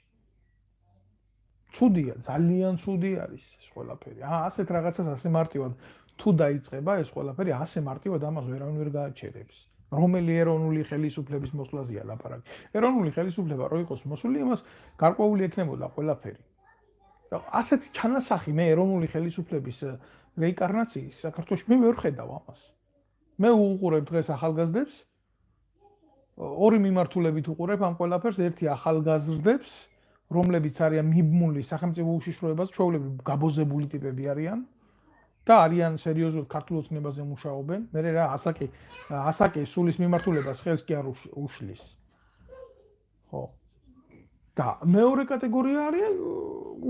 ცუდია, ძალიან ცუდი არის ეს ყველაფერი. ასეთ რაღაცას ასე მარტივად თუ დაიწყება ეს ყველაფერი, ასე მარტივად ამას ვერავინ ვერ გააჩერებს. რომელი ეროვნული ხელისუფლების მოსვლაზეა ლაპარაკი. ეროვნული ხელისუფლება რო იყოს მოსული, იმას გარკვეული ექნებოდა ყველაფერი. ასეთი ჩანასახი მე ეროვნული ხელისუფლების რეინკარნაციის საქართველოში მე ვერ ხედავ ამას. მე უყურებ დღეს ახალგაზრდებს, ორი მიმართულებით უყურებ ამ ყველაფერს, ერთი ახალგაზრდებს, რომლებიც არიან მიბმული სახელმწიფო უშიშროებას, ჩვეულებრივ გაბოზებული ტიპები არიან და არიან სერიოზულად ქართულ ოცნებაზე მუშაობენ. მე რა ასაკი სულის მიმართულებას ხელს კი არ უშლის. ხო. და მეორე კატეგორია არიან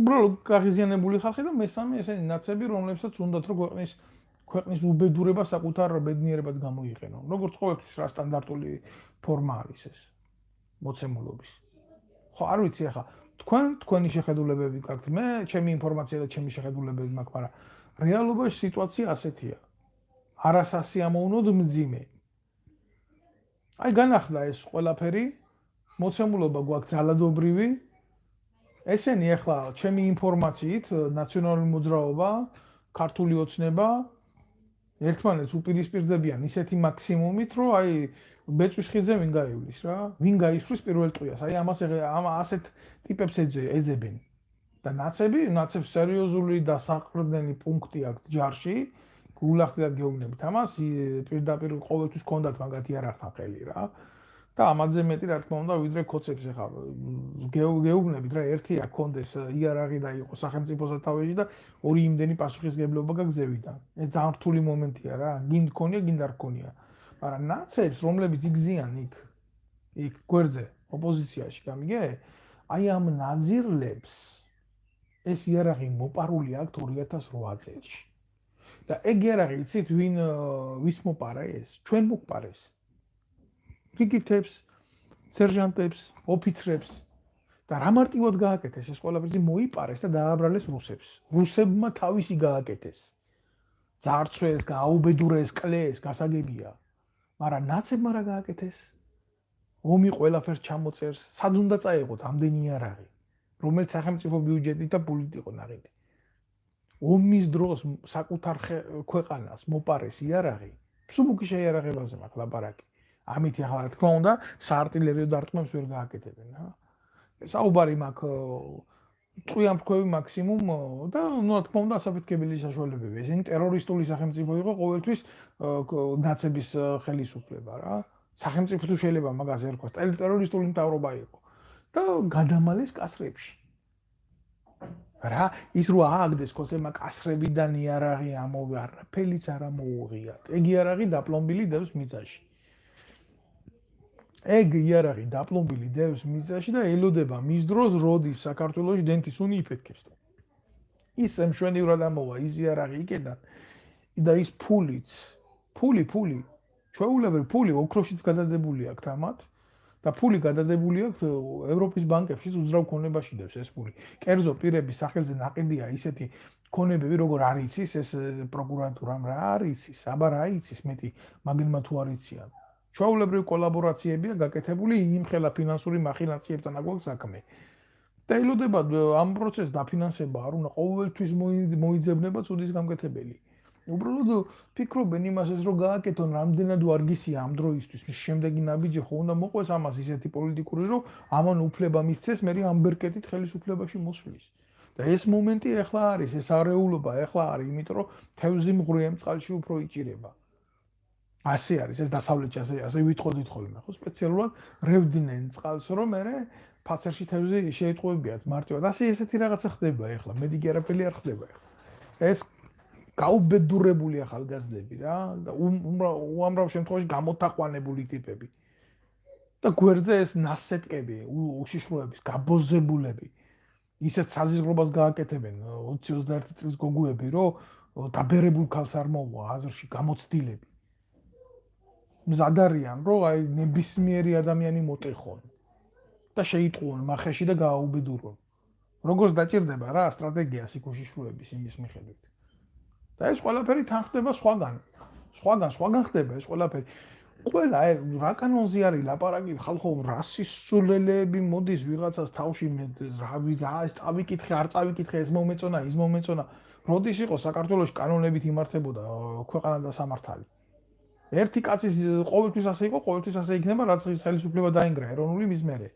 უბრალოდ გაღიზიანებული ხალხი და მესამე ესენი ნაცები, რომლებსაც უნდათ რომ ქვეყნის უბედურება საკუთარ ბედნიერებად გამოიყენონ. როგორც ყოველთვის რა სტანდარტული ფორმა არის ეს მოცემულობის. ხო, არ ვიცი ახლა თქვენი შეხედულებები გაქვთ. მე ჩემი ინფორმაცია და ჩემი შეხედულებები მაქვს, მაგრამ რეალობაში სიტუაცია ასეთია. არასასიამოვნოდ მძიმე. აი განახლა ეს ყველაფერი მოცემულობა გვაქვს ძალადობრივი. ესენი ახლა ჩემი ინფორმაციით ნაციონალური მოძრაობა, ქართული ოცნება ერთმანეთს უპირისპირდებიან ისეთი მაქსიმუმით, რომ აი ბეწვის ხიდზე ვინ გაივლის რა? ვინ გაისვრის პირველ ტყვიას? აი ასეთ ტიპებს ეძებენ. და ნაცებს სერიოზული და საყრდენი პუნქტი აქვს ჯარში. გულახდილად გეუბნებით ამას, პირდაპირ ყოველთვის კონდათ მაგათი არ ახთან ხელი რა. და ამაზე მეტი რა თქმა უნდა ვიდრე ქოცებს ახლა გეუბნებით რა ერთია კონდეს იარაღი და იყო სახელმწიფო სათავეში და ორი იმდენი პასუხისგებლობა გაგზევიდან. ეს ძალიან რთული მომენტია რა. გინდ ქონია, გინდ არ ქონია. მაგრამ ნაცებს რომლებიც იგზიან იქ გვერდზე ოპოზიციაში გამიგე? აი ამ ნაძირლებს ეს იარაღი მოპარული აქვს 2008 წელს. და ეგ იარაღი იცით ვის მოპარა ეს? ჩვენ მოგპარეს. რიგითებს, სერჟანტებს, ოფიცრებს და რა მარტივად გააკეთეს ეს ყველაფერი მოიპარეს და დააბრალეს რუსებს. რუსებმა თავისი გააკეთეს. ძარცვეს, გააუბედურეს, კლეს, გასაგებია. მაგრამ ნაცებმა რა გააკეთეს? ომი ყველაფერს ჩამოწერს, სად უნდა წაეღოთ ამდენი იარაღი, რომელიც სახელმწიფო ბიუჯეტით და პულით იყო ნაღილი. ომის დროს საკუთარ ქვეყანას მოპარეს იარაღი, მსუბუქი შეიარაღებაზე მაქვს ლაპარაკი. ამით ახლა რა თქმა უნდა საარტილერიო დარტყმებს ვერ გააკეთებენ რა. საუბარი მაქვს ტყვიამფრქვევი მაქსიმუმ და რა თქმა უნდა ასაფეთქებელი საშუალებები. ესენი ტერორისტული სახელმწიფო იყო ყოველთვის ნაცების ხელისუფლება რა. სახელმწიფო თუ შეიძლება მაგას ერქვას, ტერორისტული მთავრობა იყო და გადამალეს კასრებში. რა ის რო ააგდეს ქოსემა კასრებიდან იარაღი ამოვი, არაფერიც არ ამოუღიათ. ეგ იარაღი დაპლომბილი დევს მიწაში. ეგ იარაღი დაპლომბილი დევს მიწაში და ელოდება მის დროს როდის საქართველოში დენთის უნი იფეთქებს. ის მშვენივრად ამოვა ის იარაღი იქიდან და ის ფული, ჩვეულებრივ ფული ოქროშიც გადადებული აქვს ამათ და ფული გადადებული აქვს ევროპის ბანკებში უძრავ ქონებაში დევს ეს ფული. კერძო პირების სახელზე ნაყიდია ისეთი ქონებები, როგორ არ იცის ეს პროკურატურამ რა არ იცის, აბა რა იცის მეტი მაგენმა თუ არ იციან. ჩვეულებრივ კოლაბორაციებია გაკეთებული იმხელა ფინანსური მახინაციებთან აგვაქვს საქმე. და ელოდება ამ პროცესს დაფინანსება არ უნდა ყოველთვის მოიძებნება ცუდის გამკეთებელი. უბრალოდ ფიქრობენ იმასაც რომ გააკეთონ რამდენად ვარგისია ამ დროისთვის შემდეგი ნაბიჯი ხო უნდა მოყვეს ამას ისეთი პოლიტიკური რომ ამან უფლება მისცეს მე ამბერკეტით ხელისუფლებაში მოსვლის. და ეს მომენტი ახლა არის, ეს არეულობა ახლა არის, იმიტომ რომ თევზი მღვრიემ წყალში უფრო იჭირება. ასე არის, ეს დასავლეთში ასე ვითხოვდით ხოლმე, ხო, სპეციალურად რევდნენ წყალს, რომ მე ფაცერში თევზი შეიტყუებიათ მარტივად. ასე ესეთი რაღაცა ხდება ახლა, მედეგი არაფერი არ ხდება ახლა. ეს გაუბედურებული ახალგაზრდები რა და უამრავ შემთხვევაში გამოთაყვანებული ტიპები. და გვერდზე ეს ნასეტკები, უშიშროების, გაბოზებულები. ისეთ საზღვრობას გააკეთებენ 20-21 წლის გოგუები, რომ დაბერებულ ქალს არ მოვა აზრში გამოცდილები. მზად არიან, რომ აი ნებისმიერი ადამიანი მოტეხონ და შეიტყუონ მახეში და გააუბედურონ. როგორც დაჭირდება რა სტრატეგია სიკუშიშროების იმის მიხედვით. და ეს ყველაფერი თან ხდება სხვაგან ხდება ეს ყველაფერი. ყველა რა კანონზე არის ლაპარაკი ხალხო რასის სულელეები მოდის ვიღაცას თავში რა ეს წავიკითხე არ წავიკითხე ეს მომეწონა ის მომეწონა როდის იყო საქართველოს კანონებით იმართებოდა ქვეყანა და სამართალი ერთი კაცის ყოველთვის ასე იყო ყოველთვის ასე იქნება რაც ხელისუფლება დაინგრა ეროვნული მის მერე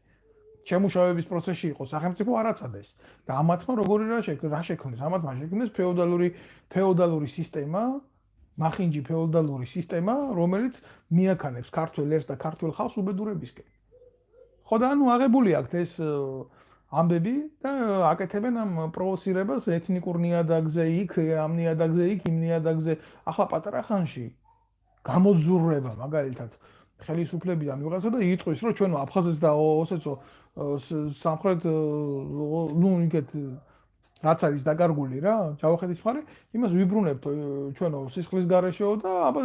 შემუშავების პროცესში იყო სახელმწიფო არაცადეს და ამათმა როგორი რა შექმნეს ამათმა შექმნეს ფეოდალური სისტემა მახინჯი ფეოდალური სისტემა, რომელიც მიაქანებს ქართველ ერს და ქართველ ხალხს უბედურებისკენ. ხო და ანუ აღებული აქვს ეს ამბები და აკეთებენ ამ პროვოცირებას ეთნიკურ ნიადაგზე იქ, ამ ნიადაგზე იქ, იმ ნიადაგზე. ახლა პატარა ხანში გამოძურება მაგალითად ხელისუფლებიდან ვიღაცა და იტყვის, რომ ჩვენ აფხაზეთს და ოსეთს სამხრეთ ნუ იქეთ რაც არის დაკარგული რა, ჯავახეთის მხარე, იმას ვიბრუნებთ ჩვენო სისხლის გარეშეო და აბა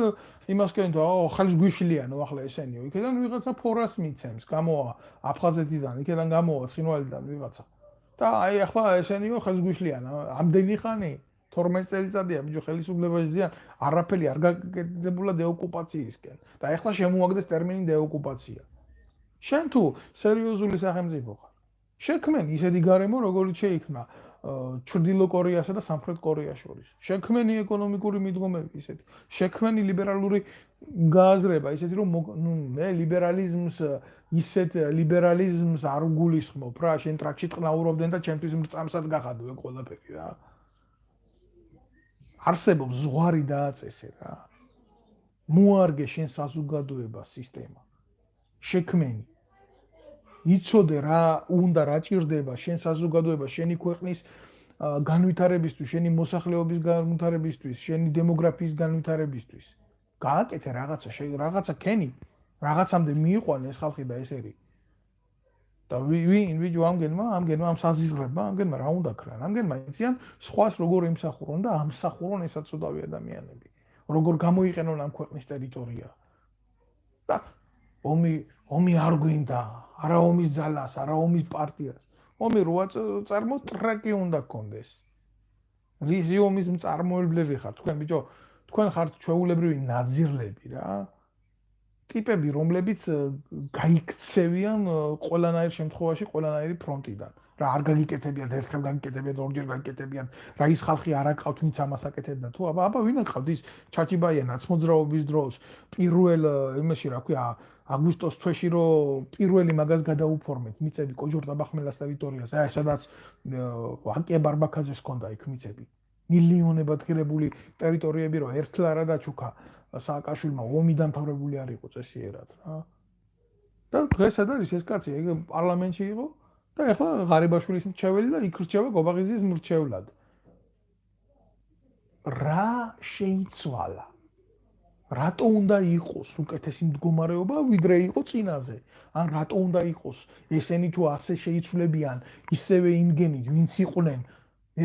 იმას კენთ, ხელს გვიშლიანო ახლა ესენიო. იქიდან ვიღაცა ფორას მიცემს, გამოვა აფხაზეთიდან, იქიდან გამოვა ცხინვალიდან ვიღაცა. და აი ახლა ესენიო ხელს გვიშლიან, ამდენი ხანი 12 წელიწადია ბიჭო ხელისუფლებაში ზიან, არაფერი არ გაკეთებულა დეოკუპაციისკენ. და ახლა შემოაგდეს ტერმინი დეოკუპაცია. შენ თუ სერიოზული სახელმწიფო ხარ, შექმენ ისეთი გარემო, როგორც შეიქმნა ჩრდილო კორეასა და სამხრეთ კორეას შორის. შექმენი ეკონომიკური მიდგომები ისეთი. შექმენი ლიბერალური გააზრება ისეთი რომ ნუ მე ლიბერალიზმს ისეთ ლიბერალიზმს არ გულისხმობ რა, შენ ტრაქში ტყნაურობდნენ და ჩემთვის მრწამსად გახადო ეგ ყველაფერი რა. არსებობს ზღვარი დააწესე რა. მოარგე შენ საზოგადოება სისტემა. შექმენი იცოდე რა უნდა რა ჭირდება შენ საზოგადოება შენი ქვეყნის განვითარებისთვის, შენი მოსახლეობის განვითარებისთვის, შენი დემოგრაფიის განვითარებისთვის. გააკეთე რაღაცა ქენი, რაღაცამდე მიიყვანე ეს ხალხი და ესერი. და ვიჯო ამგენმა ამ საზიზღრებმა, ამგენმა რა უნდა ქრან? ამგენმა იციან სხვას როგორ იმსახურონ და ამსახურონ ესაცოდავი ადამიანები. როგორ გამოიყენონ ამ ქვეყნის ტერიტორია. და ომი არ გვინდა, არა ომის ძალას, არა ომის პარტიას. ომი როა წარმო ტრაკი უნდა გქონდეს. რისი ომის მწარმოებლები ხართ თქვენ ბიჭო? თქვენ ხართ ჩვეულებრივი ნაძირლები რა. ტიპები, რომლებიც გაიქცევიან ყველანაირ შემთხვევაში, ყველანაირი ფრონტიდან. რა არ გაგიკეთებიათ, ერთხელ გაგიკეთებიათ, ორჯერ გაგიკეთებიათ, რა ის ხალხი არ აკავთ, ვინც ამას აკეთებდა. თუ აბა ვინ აკავთ ის ჩაჩიბაია ნაცმოძრაობის დროს, პირველ იმაში რა ქვია, აგვისტოს თვეში რომ პირველი მაგას გადაუფორმეთ, მიწები კოჯორ-ტაბახმელას ტერიტორიაზე, აი სადაც ვაკია ბარბაქაძეს ჰქონდა იქ მიწები. მილიონებად ღირებული ტერიტორიები რომ ერთხელ არა დაჩუქა სააკაშვილმა ომი დამთავრებული არ იყო წესიერად რა. და დღეს სად არის ეს კაცი? ეგ პარლამენტში იყო და ეხლა ღარიბაშვილის მრჩეველი და იქ რჩევა გობაღიძის მრჩევლად. რა შეიცვალა? რატო უნდა იყოს უკეთესი მდგომარეობა ვიდრე იყო წინაზე? ან რატო უნდა იყოს ესენი თუ ასე შეიცვლებიან ისევე იმგენით ვინც იყვნენ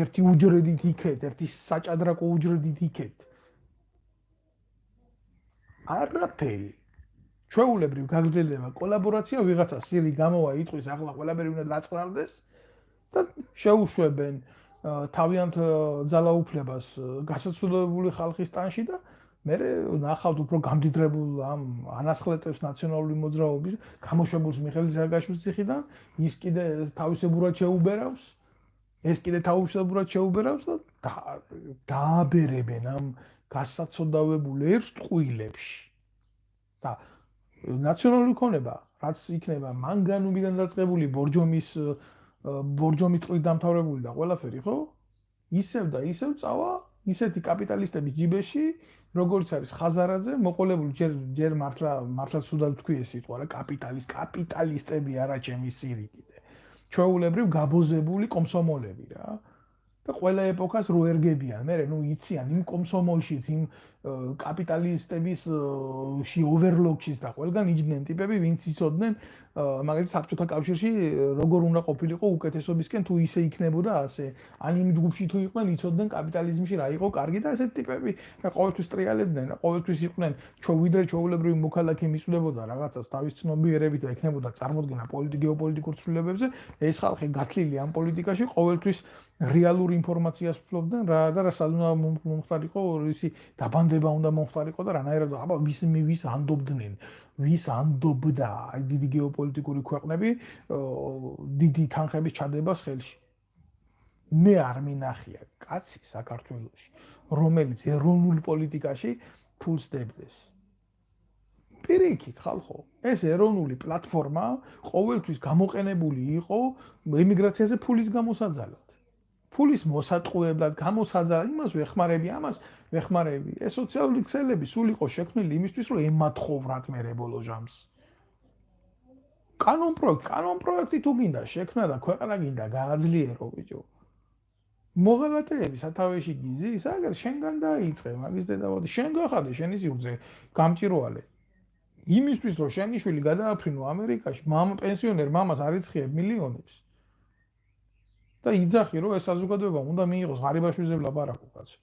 ერთი უჯრედით იქეთ, ერთი საჭადრაკო უჯრედით იქეთ? არაფერი. ჩვეულებრივ გაგრძელდება კოლაბორაცია, ვიღაცა სირი გამოვა იტყვის ახლა ყველაფერი უნდა დაწყნარდეს და შეუშვებენ თავიანთ ძალაუფლებას გასაცდელი ხალხის ტანში და მე ნახავთ უფრო გამდიდრებულ ამ ანასხლეტებს ნაციონალური მოძრაობის გამოშვებულს მიხეილ სააკაშვილის ციხიდან, ის კიდე თავისებურად შეუბერავს, ეს კიდე თავისებურად შეუბერავს და დააბერებენ ამ გასაცდავებულ ერს ტყუილებში. და ნაციონალური ქონება, რაც იქნება მანგანუმიდან დაწყებული ბორჯომის ბორჯომის წყლით დამთავრებული და ყველაფერი, ხო? ისევ და ისევ წავა ისეთი კაპიტალისტების ჯიბეში, როგორც არის ხაზარაძე, მოყოლებული ჯერ მართლა სუდად თქვი ეს სიტყვა რა, კაპიტალისტები არა ჩემი სირი კიდე. ჩვეულებრივ გაბოზებული კომსომოლები რა. და ყველა ეპოქას რო ერგებიან, მე ნუ იციან იმ კომსომოლშიც, იმ კაპიტალისტების ში ოვერლოკშიც და ყველგან იჯდნენ ტიპები, ვინც იცოდნენ, მაგალითად საბჭოთა კავშირში როგორ უნდა ყოფილიყო უკეთესობისკენ თუ ისე იქნებოდა ასე. ან იმ ჯგუფში თუ იყვნენ, იცოდნენ კაპიტალიზმში რა იყო კარგი და ესეთი ტიპები ყოველთვის ტრიალებდნენ, ყოველთვის იყვნენ ვიდრე ჩვეულებრივი მოქალაქე მისვლებოდა რაღაცას თავის ცნობიერებით და ექნებოდა წარმოდგენა გეოპოლიტიკურ ცვლილებებზე, ეს ხალხი გათლილი ამ პოლიტიკაში ყოველთვის რეალურ ინფორმაციას ფლობდნენ რა და რასად უნდა მომხდარიყო ისი დაბანდება უნდა მომხდარიყო და რანაირად აბა ვის ანდობდნენ ვის ანდობდა აი დიდი გეოპოლიტიკური ქვეყნები დიდი თანხების ჩადებას ხელში მე არ მინახია კაცი საქართველოში რომელიც ეროვნულ პოლიტიკაში ფულს დებდეს პირიქით ხალხო ეს ეროვნული პლატფორმა ყოველთვის გამოყენებული იყო ემიგრაციაზე ფულის გამოსაძალად ფულის მოსატყუებლად გამოსაძალად იმას ვეხმარები ამას ვეხმარები ეს სოციალური ქსელები სულ იყო შექმნილი იმისთვის რომ ემათხოვრათ მე ბოლო ჟამს კანონ პროექტი თუ გინდა შექმნა და ქვეყანა გინდა გააძლიერო ბიჭო მოღალატეები სათავეში გიზის აგერ შენგან დაიწყე მაგის დედავადი შენ გახადე შენი სივრცე გამჭირვალე იმისთვის რომ შენი შვილი გადააფრინო ამერიკაში პენსიონერ მამას არიცხიებ მილიონებს და იძახი რომ ეს საზოგადოება უნდა მიიღოს ღარიბაშვილზე ლაპარაკო კაცო.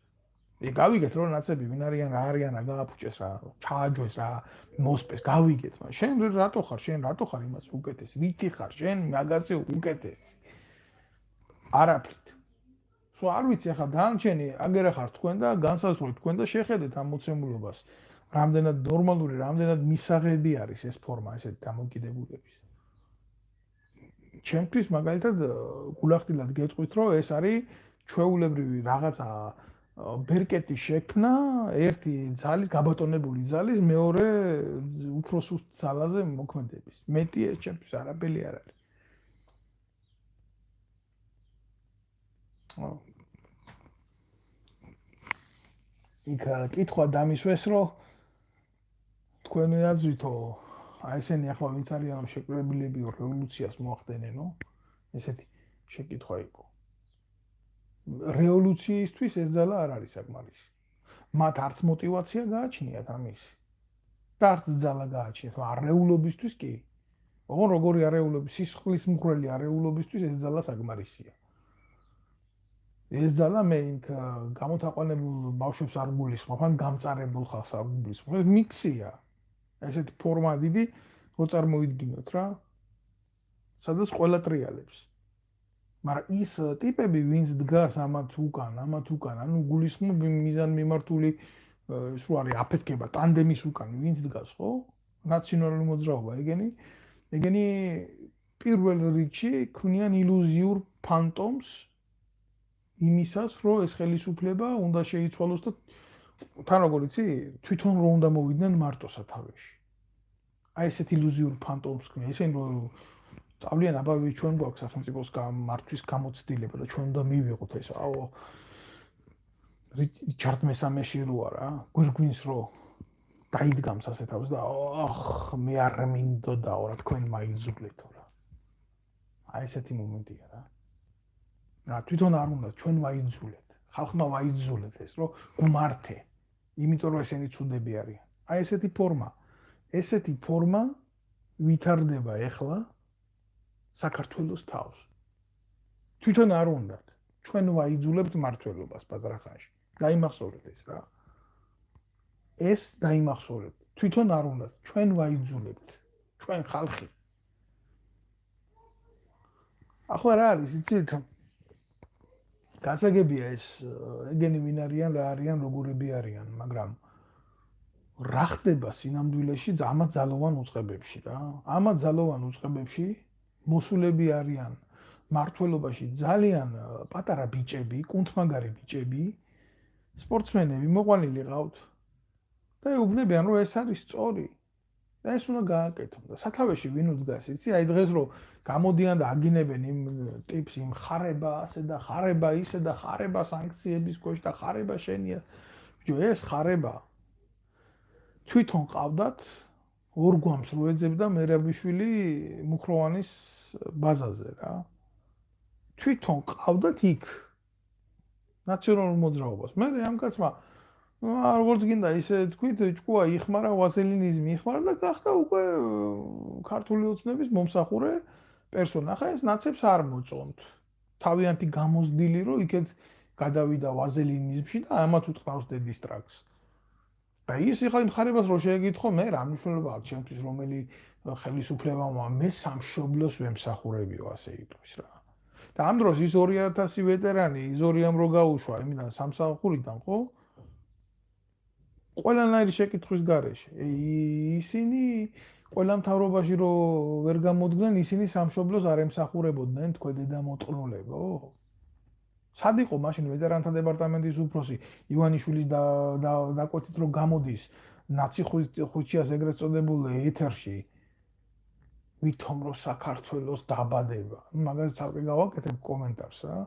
გავიგეთ რომ ნაცები ვინ არიან რა არიან გააფუჭეს რა ჩააჯვეს რა მოსპეს გავიგეთ მაგრამ შენ რატო ხარ იმას უკეთეს ვითი ხარ შენ მაგაზე უკეთეს არაფრით სულ არ ვიცი ახლა დანარჩენი აგერა ხარ თქვენ და განსაზღვრეთ თქვენ და შეხედეთ ამ მოცემულობას რამდენად ნორმალური რამდენად მისაღები არის ეს ფორმა ესეთი დამოკიდებულების ჩემთვის მაგალითად გულახდილად გეტყვით რომ ეს არის ჩვეულებრივი რაღაცა ბერკეტის შექმნა ერთი ძალის გაბატონებული ძალის მეორე უფრო სუსტ ძალაზე მოქმედების მეტი ეს ჩემთვის არაფერი არ არის იქ კითხვა დამისვეს რომ თქვენი აზრითო აი ესენი ახლა ვინც არიან შეკრებილები რევოლუციას მოახდენენო ესეთი შეკითხვა იყო რევოლუციისთვის ეს ძალა არ არის საკმარისი მათ არც мотиваცია გააჩნიათ ამის და არც ძალა გააჩნიათ არეულობისთვის კი ოღონ როგორი არეულობის სისხლის მკვლელი არეულობისთვის ეს ძალა საკმარისია ეს ძალა მე იქ გამოთაყვანებულ ბავშვებს არ გულისხმობ ან გამწარებულ ხალხს არ გულისხმობ ეს მიქსია ესეთი ფორმა დიდი რო წარმოიდგინოთ რა სადაც ყველა ტრიალებს მაგრამ ის ტიპები ვინც დგას ამათ უკან ანუ გულისხმობ მიზან მიმართული ის რო არის აფეთქება ტანდემის უკან ვინც დგას ხო ნაციონალური მოძრაობა ეგენი პირველ რიგში ქმნიან ილუზიურ ფანტომს იმისას რომ ეს ხელისუფლება უნდა შეიცვალოს და თან როგორ იცი თვითონ რომ უნდა მოვიდნენ მარტო სათავეში აი ესეთ ილუზიურ ფანტომს ქმნიან ისინი რომ წავლიან აბა ჩვენ გვაქვს სახელმწიფოს მართვის გამოცდილება და ჩვენ უნდა მივიღოთ ეს აო რიჩარდ მესამეში რო არა გვირგვინს რო დაიდგამს ასე თავს და ოხ მე არ მინდოდაო რა თქვენ მაიძულეთო რა აი ესეთი მომენტია რა თვითონ არ უნდა ჩვენ ვაიძულეთ ხალხმა ვაიძულეთ ეს რომ გმართე იმიტომ რომ ესენი ცუდები არიან აი ესეთი ფორმა ვითარდება ეხლა საქართველოს თავს თვითონ არ უნდათ ჩვენ ვაიძულებთ მართლობას პატრახანში დაიმახსოვრეთ ეს რა ეს დაიმახსოვრეთ თვითონ არ უნდათ ჩვენ ვაიძულებთ ჩვენ ხალხი ახლა რა არის იცით გასაგებია ეს ეგენი ვინ არიან რა არიან როგორები არიან მაგრამ რა ხდება სინამდვილეში ამათ ძალოვან უწყებებში რა ამათ ძალოვან უწყებებში მოსულები არიან მართლობაში ძალიან პატარა ბიჭები კუნთმაგარი ბიჭები სპორტსმენები მოყვანილი ყავთ და ეუბნებიან რომ ეს არის სწორი და ეს უნდა გააკეთო და სათავეში ვინ უდგას იცი აი დღეს რომ გამოდიან და აგინებენ იმ ტიპს იმ ხარება ასე და ხარება ისე და ხარება სანქციების ქვეშ და ხარება შენია ბიჭო ეს ხარება თვითონ ყავდათ ორ გვამს რო ეძებდა მერაბიშვილი მუხროვანის ბაზაზე რა თვითონ ყავდათ იქ ნაციონალურ მოძრაობას მე ამ კაცმა როგორც გინდა ისე თქვით ჭკუა იხმარა ვაზელინიზმი იხმარა და გახდა უკვე ქართული ოცნების მომსახურე პერსონა ხა ეს ნაცებს არ მოწონთ თავიანთი გამოზდილი რომ იქეთ გადავიდა ვაზელინიზმში და ამათ უთყავს დედის ტრაქს და ის ხა იმ ხარებას რო შეეკითხო მე რა მნიშვნელობა აქვს ჩემთვის რომელი ხელისუფლებაა მე სამშობლოს ვემსახურებიო ასე იტყვის რა და ამ დროს ის 2000 ვეტერანი იზორიამ რო გაუშვა იმიდან სამსახურიდან ხო ყველანაირი შეკითხვის გარეშე ისინი ყველა მთავრობაში რო ვერ გამოდგნენ ისინი სამშობლოს არ ემსახურებოდნენ თქვენ დედამოწყნულებო სად იყო მაშინ ვეტერანთა დეპარტამენტის უფროსი ივანიშვილის დაკვეთით რომ გამოდის ნაცი ხუჩიას ეგრეთ წოდებულ ეთერში ვითომ რომ საქართველოს დაბადება მაგას ცალკე გავაკეთებ კომენტარს რა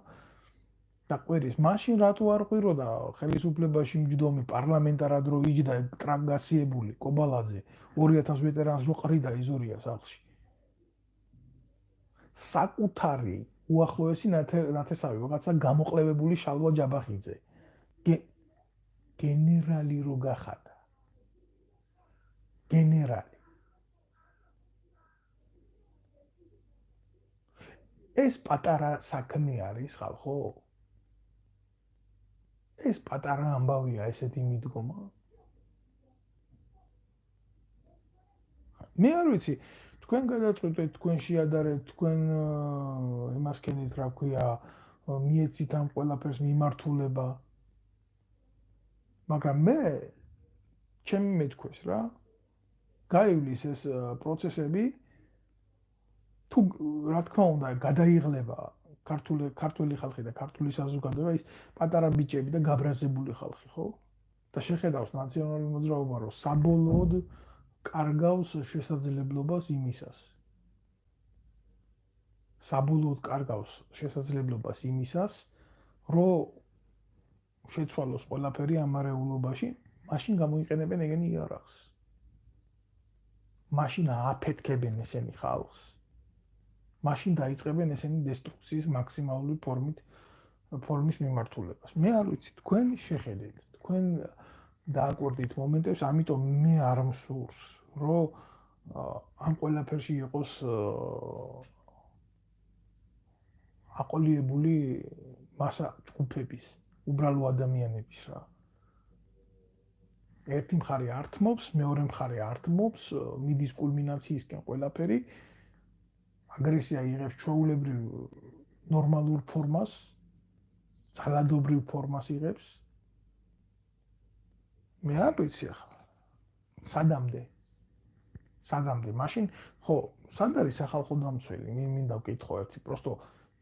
და ყვირის მაშინ რატო არ ყვიროდა ხელისუფლებაში მჯდომი პარლამენტარად რო იჯდა ტრანგასიებული კობალაძე 2000 ვეტერანს რო ყრიდა იზორია სახლში საკუთარი უახლოესი ნათესავი რაღაცა გამოყლევებული შალვა ჯაბახიძე გენერალი რო გახადა გენერალი ეს პატარა საქმე არის ხალხო ეს პატარა ამბავია ესეთი მიდგომა მე არ ვიცი თქვენ გადაწყვეტეთ თქვენ შეადარეთ თქვენ იმას ქენით რა ქვია მიეცით ამ ყველაფერს მიმართულება მაგრამ მე ჩემი მეთქვეს რა გაივლის ეს პროცესები თუ რა თქმა უნდა გადაიღლება ქართული ხალხი და ქართული საზოგადოება ის პატარა ბიჭები და გაბრაზებული ხალხი ხო და შეხედავს ნაციონალური მოძრაობა რომ საბოლოოდ კარგავს შესაძლებლობას იმისას რომ შეცვალოს ყველაფერი ამ არეულობაში მაშინ გამოიყენებენ ეგენი იარაღს მაშინ აფეთქებენ ესენი ხალხს მაშინ დაიწყებენ ესენი დესტრუქციის მაქსიმალური ფორმის მიმართულებას მე არ ვიცი თქვენ შეხედეთ თქვენ დააკვირდით მომენტებს ამიტომ მე არ მსურს რომ ამ ყველაფერში იყოს აყოლიებული მასა ჯგუფების უბრალო ადამიანების რა ერთი მხარე ართმობს მეორე მხარე ართმობს მიდის კულმინაციისკენ ყველაფერი აგრესია იღებს ჩვეულებრივ ნორმალურ ფორმას ძალადობრივ ფორმას იღებს მე არ ვიცი ახლა სადამდე მაშინ ხო სად არის სახალხო დამცველი მინდა ვკითხო ერთი პროსტო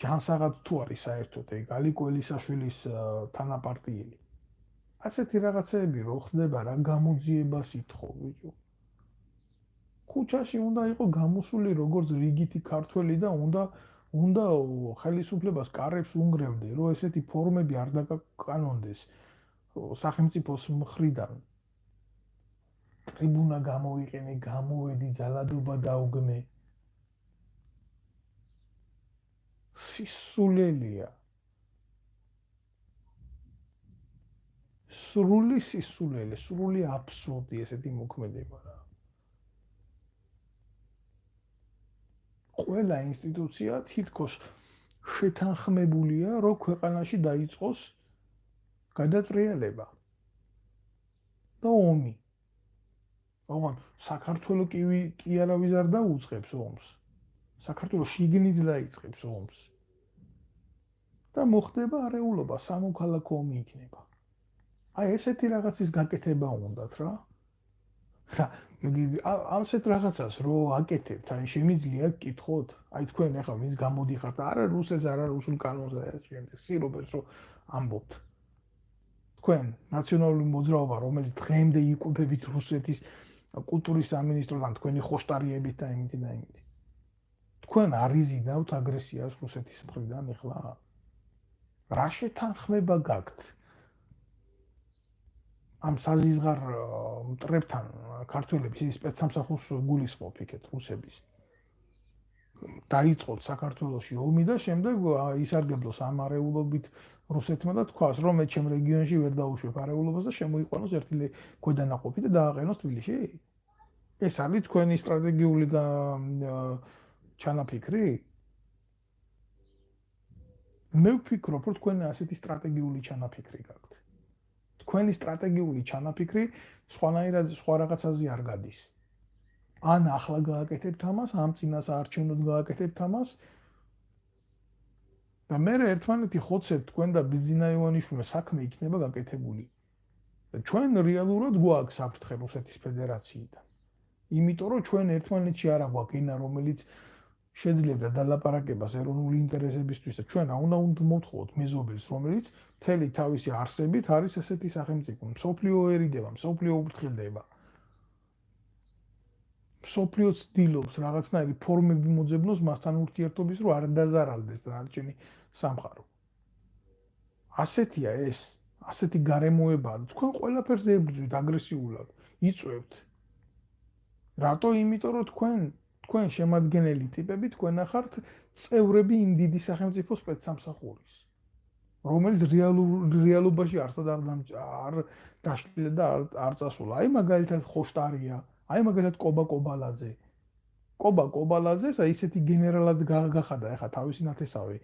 ჯანსაღად თუ არის საერთოდ ეგ ალიკო ელისაშვილის თანაპარტიელი ასეთი რაღაცეები რო ხდება რა გამოძიებას ითხოვ ბიჭო ქუჩაში უნდა იყო გამოსული როგორც რიგითი ქართველი და უნდა ხელისუფლებას კარებს უნგრევდე რომ ესეთი ფორმები არ დაკანონდეს სახელმწიფოს მხრიდან ტრიბუნა გამოიყენე გამოვედი ძალადობა დაუგმე სისულელია სრული სისულელე სრული აბსურდი ესეთი მოქმედება რა ყველა ინსტიტუცია თითქოს შეთანხმებულია რომ ქვეყანაში დაიწყოს გადატრიალება და ომი ოღონდ საქართველოს კი არავის არ დაუწყებს ომს საქართველოს შიგნით დაიწყებს ომს და მოხდება არეულობა სამოქალაქო ომი იქნება აი ესეთი რაღაცის გაკეთება უნდათ რა ამსეთ რაღაცას რო აკეთებთ აი შემიძლია გკითხოთ აი თქვენ ახლა ვინც გამოდიხართ არა რუსეთს არა რუსულ კანონზე შემდეგ სირობებს რო ამბობთ თქვენ ნაციონალური მოძრაობა რომელიც დღემდე იკვებებით რუსეთის კულტურის სამინისტროდან თქვენი ხოშტარიებით და იმით და იმით. თქვენ არ იზიდავთ აგრესიას რუსეთის მხრიდან ეხლა? რა შეთანხმება გაქვთ? ამ საზიზღარ მტრებთან ქართველების ის სპეცსამსახურს გულისხმობ იქეთ რუსების. დაიწყოთ საქართველოში ომი და შემდეგ ისარგებლოს ამ არეულობით რუსეთმა და თქვას, რომ მე ჩემ რეგიონში ვერ დაუშვებ არეულობას და შემოიყვანოს ერთი ქვედანაყოფი და დააყენოს თბილისში? ეს არის თქვენი სტრატეგიული ჩანაფიქრი? მე ვფიქრობ, რომ თქვენ ასეთი სტრატეგიული ჩანაფიქრი გაქვთ. თქვენი სტრატეგიული ჩანაფიქრი სხვანაირად სხვა რაღაცაზე არ გადის. ან ახლა გააკეთებთ ამას, ამ წინას არჩევნოდ გააკეთებთ ამას და მე ერთმანეთი ხოცებთ თქვენ და ბიძინა ივანიშვილმა საქმე იქნება გაკეთებული. და ჩვენ რეალურად გვაქვს საფრთხე რუსეთის ფედერაციიდან. იმიტომ რომ ჩვენ ერთმანეთში არა გვაქვს ენა, რომელიც შეძლებდა დალაპარაკებას ეროვნული ინტერესებისთვის და ჩვენ უნდა მოვთხოვოთ მეზობელს, რომელიც მთელი თავისი არსებით არის ესეთი სახელმწიფო. მსოფლიო ერიდება, მსოფლიო უფრთხილდება. მსოფლიო ცდილობს რაღაცნაირი ფორმები მოძებნოს მასთან ურთიერთობის, რომ არ დაზარალდეს დანარჩენი სამყარო. ასეთია ეს, ასეთი გარემოებაა. თქვენ ყველაფერს ებრძვით აგრესიულად, იწვევთ. რატო? იმიტომ რომ თქვენ შემადგენელი ტიპები თქვენ ახართ წევრები იმ დიდი სახელმწიფოს სპეცსამსახურის, რომელიც რეალობაში არსად არ დაშლილა და არ წასულა. აი მაგალითად ხოშტარია, აი მაგალითად კობა კობალაძე. კობა კობალაძეს აი ისეთი გენერალად გახადა ახლა თავისი ნათესავი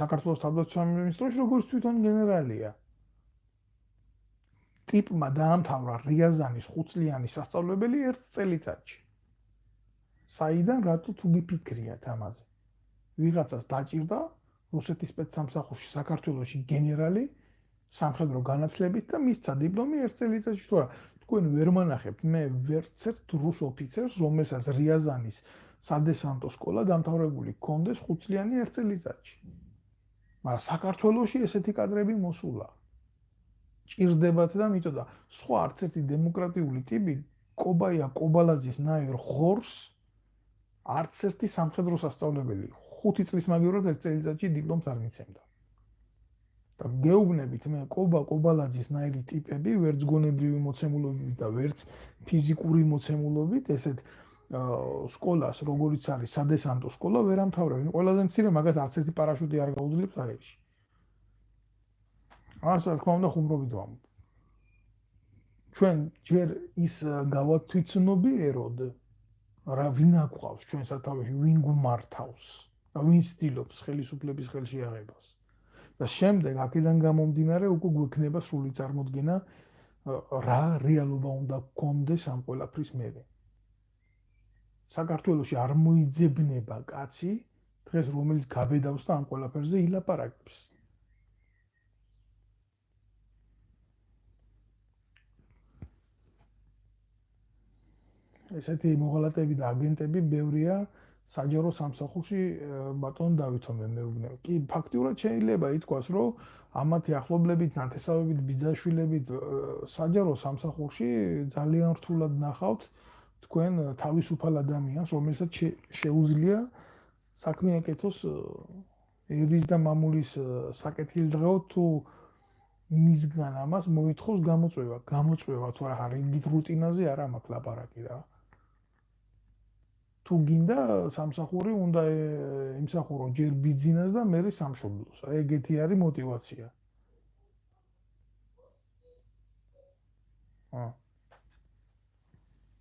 საქართველოს თავდაცვის მინისტროში, როგორც თვითონ გენერალია. ტიპმა დაამთავრა რიაზანის 5 წლიანი სასწავლებელი 1 წელიწადში. საიდან რატო თუ გიფიქრიათ ამაზე? ვიღაცას დაჭირდა რუსეთის სპეცსამსახურში საქართველოში გენერალი სამხედრო განათლებით და მისცა დიპლომი 1 წელიწადში. თუ არა, თქვენ ვერ მანახებთ მე ვერცერთ რუს ოფიცერს, რომელსაც რიაზანის სადესანტო სკოლა დამთავრებული ჰქონდეს 5 წლიანი 1 წელიწადში. მაგრამ საქართველოში ესეთი კადრები მოსულა. ჭირდებათ და მითო და სხვა არც ერთი დემოკრატიული ტიპი კობაია კობალაძის ნაირ ხორს არც ერთი სამხედრო სასწავლებელი 5 წლის მაგივრად 1 წელიწადში დიპლომს არ მიცემდა. და გეუბნებით მე კობა კობალაძის ნაირი ტიპები ვერც გონებრივი მოცემულობით და ვერც ფიზიკური მოცემულობით ესეთ სკოლას როგორიც არის სადესანტო სკოლა ვერ ამთავრებენ. ყველაზე მცირე მაგას არც ერთი პარაშუტი არ გაუძლებს აერში. ასე თქმა უნდა ხუმრობით ვამბობ. ჩვენ ჯერ ის გავათვითცნობიეროდ რა ვინ აკვავს ჩვენ სათავეში, ვინ გვმართავს და ვინ ცდილობს ხელისუფლების ხელში აღებას. და შემდეგ აქედან გამომდინარე უკვე გვექნება სრული წარმოდგენა რა რეალობა უნდა გქონდეს ამ ყველაფრის მერე. საქართველოში არ მოიძებნება კაცი დღეს რომელიც გაბედავს და ამ ყველაფერზე ილაპარაკებს. ესეთი მოღალატეები და აგენტები ბევრია საჯარო სამსახურში ბატონ დავითონე მეუბნები. კი, ფაქტიურად შეიძლება ითქვას, რომ ამათი ახლობლებით, ნათესავებით, ბიძაშვილებით საჯარო სამსახურში ძალიან რთულად ნახავთ თქვენ თავისუფალ ადამიანს, რომელსაც შეუძლია საქმე აკეთოს ერის და მამულის საკეთილდღეო თუ მისგან ამას მოითხოვს გამოწვევა. გამოწვევა თუ არა რიგით რუტინაზე არა მაქვს ლაპარაკი რა. თუ გინდა სამსახური უნდა იმსახურო ჯერ ბიძინას და მერე სამშობლოს. ეგეთი არის мотивация.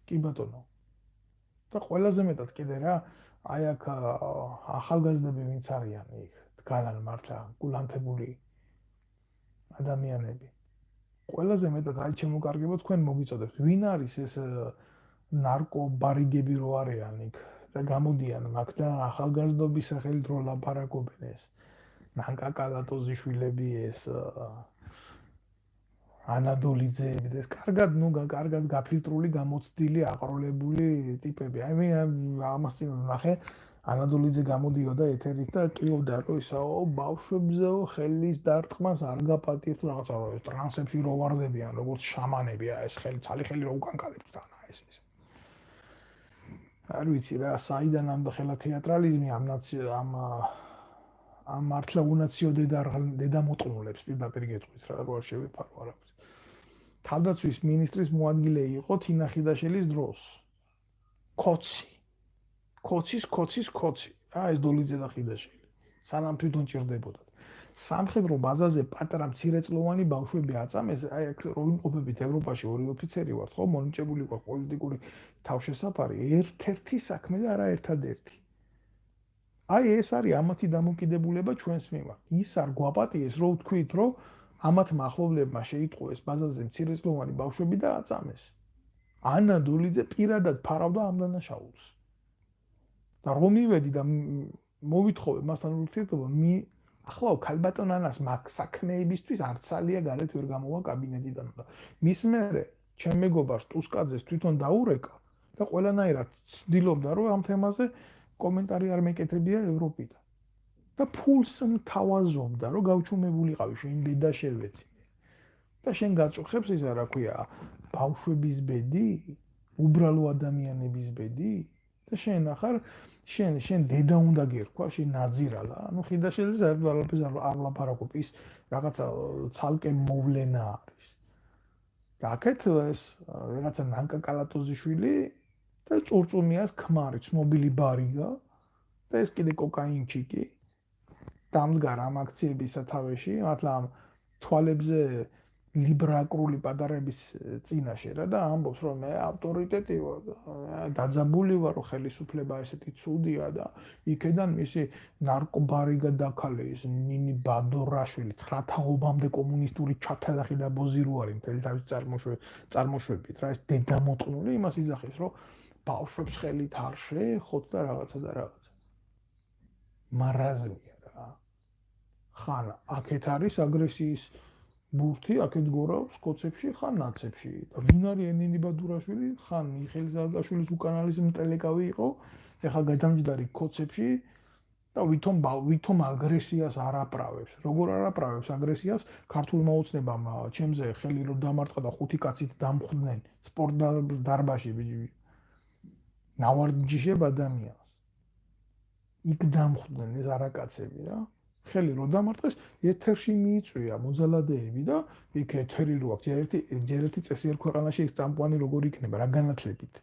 კი ბატონო. და ყველაზე მეტად კიდე რა, აი აქ ახალგაზრდები ვინც არიან იქ, დგანან მართლა გულანთებული ადამიანები. ყველაზე მეტად აი შემოკარგებო თქვენ მოგიწოდებთ, ვინ არის ეს ნარკო ბარიგები რო არიან იქ და გამოდიან მაგ და ახალგაზრდობის სახელით რო ლაპარაკობენ ეს ნანკა კალატოზიშვილები ეს ანადოლიძეები და ეს კარგად გაფილტრული გამოცდილი აყროლებული ტიპები. აი მე ამას წინ ნახე ანადოლიძე გამოდიოდა ეთერით და კიობდა რომ ისაო ბავშვებზეო ხელის დარტყმას არ გაპატიეთ თუ რაღაცა რომ ტრანსებში რო ვარდებიან როგორც შამანები ეს ხელი ცალი ხელი რო უკანკალებს თან ესმის. არ ვიცი რა, საიდან ამდახელა თეატრალიზმი ამ მართლა უნაციო დედამოწყნულებს პირდაპირ გეტყვით რა, რო არ შევიფარო არაფერს. თავდაცვის მინისტრის მოადგილე იყო თინა ხიდაშელის დროს. კოცი. ეს დოლიძე და ხიდაშელი. სანამ თვითონ ჭირდებოდათ. სამხედრო ბაზაზე პატარა მცირეწლოვანი ბავშვები აწამეს, აი აქ რო იმყოფებით ევროპაში ორი ოფიცერი ვართ, ხო, მონიჭებული ყო პოლიტიკური თავშესაფარი, ერთ-ერთი საქმე და არა ერთადერთი. აი ეს არის ამათი დამოკიდებულება ჩვენს მიმართ. ის არ გვაპატიეს, რომ ვთქვით, რომ ამათ მახლობლებმა შეიტყოეს ბაზაზე მცირეწლოვანი ბავშვები და აწამეს. ანა დოლიძე პირადად ფარავდა ამ დანაშაულს. და რომ მივედი და მოვითხოვე მასთან ურთიერთობა, ახლა ქალბატონ ანას მაგ საქმეებისთვის არც ალია გარეთ ვერ გამოვა კაბინეტიდან და მის მერე ჩემ მეგობარს ტუსკაძეს თვითონ დაურეკა და ყველანაირად ცდილობდა რომ ამ თემაზე კომენტარი არ მეკეთებია ევროპიდან და ფულს მთავაზობდა რომ გავჩუმებულიყავი შენ დედა შევეცინე და შენ გაწუხებს ისა რა ქვია ბავშვების ბედი უბრალო ადამიანების ბედი და შენ ახარ შენ დედა უნდა გერქვა, შენ ნაძირალა. ანუ ხიდაშელს არ ვლაპარაკობ, ის რაღაცა ცალკე მოვლენა არის. და აქეთ ეს რაღაცა ნანკა კალატოზიშვილი და წურწუმიას ქმარი, ცნობილი ბარიგა და ეს კიდე კოკაინჩიკი დამდგარ ამ აქციების სათავეში, მართლა ამ თვალებზე ლიბრაკრული პატარების წინაშე რა და ამბობს რომ მე ავტორიტეტი ვარ დაძაბული ვარ რომ ხელისუფლება ესეთი ცუდია და იქედან მისი ნარკობარიგა დაქალეს ნინი ბადორაშვილი 9 თაობამდე კომუნისტური ჩათალახი და ბოზირო არის მთელი თავის წარმოშვებით რა ეს დედამოწყნული იმას იძახის რომ ბავშვებს ხელით არ შეეხოთ და რაღაცა მარაზმია რა ხან აქეთ არის აგრესიის ბურთი აქეთ გორავს კოცებში ხან ნაცებში და ვინ არის ენინი ბადურაშვილი ხან მიხეილ ზაგაშვილის უკანალის მტელეკავი იყო ეხლა გადამჯდარი კოცებში და ვითომ აგრესიას არ აპრავებს როგორ არ აპრავებს აგრესიას ქართულმა ოცნებამ ჩემზე ხელი რომ დამარტყა და 5 კაცით დამხვდნენ სპორტ დარბაზში ნავარჯიშებ ადამიანს იქ დამხვდნენ ეს არაკაცები რა ხელი რო დამარტყეს ეთერში მიიწვია მოძალადეები და იქ ეთერი რო აქვს ჯერ ერთი წესიერ ქვეყანაში ეს წამყვანი როგორ იქნება რა განათლებით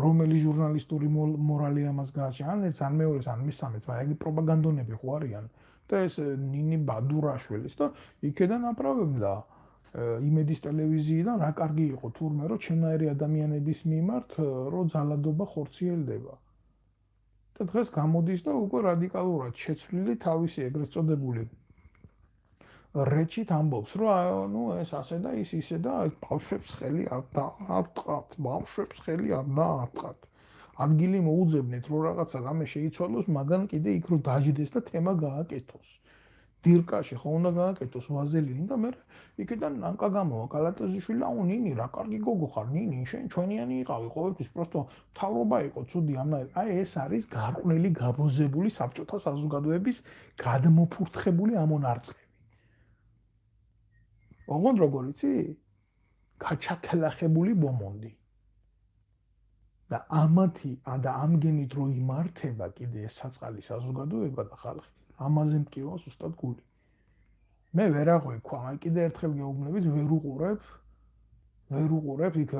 რომელი ჟურნალისტური მორალი ამას გააჩნია ან ეს ან მეორეს ან მესამეც მაგრამ იგი პროპაგანდონები ხო არიან და ეს ნინი ბადურაშვილის და იქედან აპრავებდა იმედის ტელევიზიიდან რა კარგი იყო თურმე რომ ჩემნაირი ადამიანების მიმართ რომ ძალადობა ხორციელდება და დღეს გამოდის და უკვე რადიკალურად შეცვლილი თავისი ეგრეთ წოდებული რეჩით ამბობს რომ ნუ ეს ასე და ის ისე და ბავშვებს ხელი არ დაარტყათ ბავშვებს ხელი არ დაარტყათ ადგილი მოუძებნეთ რომ რაღაცა რამე შეიცვალოს მაგან კიდე იქ რომ დაждდეს და თემა გააკეთოს დირკაში ხო უნდა გააკეთოს ვაზელინი და მე იქიდან ნანკა გამოვა კალატოზიშვილი აუ ნინი რა კარგი გოგო ხარ ნინი შენ ჩვენიანი იყავი ყოველთვის პროსტო თავრობა იყო ცუდი ამნაირ აი ეს არის გარყვნილი გაბოზებული საბჭოთა საზოგადოების გადმოფურთხებული ამონარწყები ოღონდ როგორ იცი გაჩათელახებული ბომონდი და ამათი და ამგენით რო იმართება კიდე ეს საწყალი საზოგადოება და ხალხი ამაზე მკივა ზუსტად გული. მე ვერ აღვიქვა, აი კიდე ერთხელ გეუბნებით, ვერ უყურებ იქ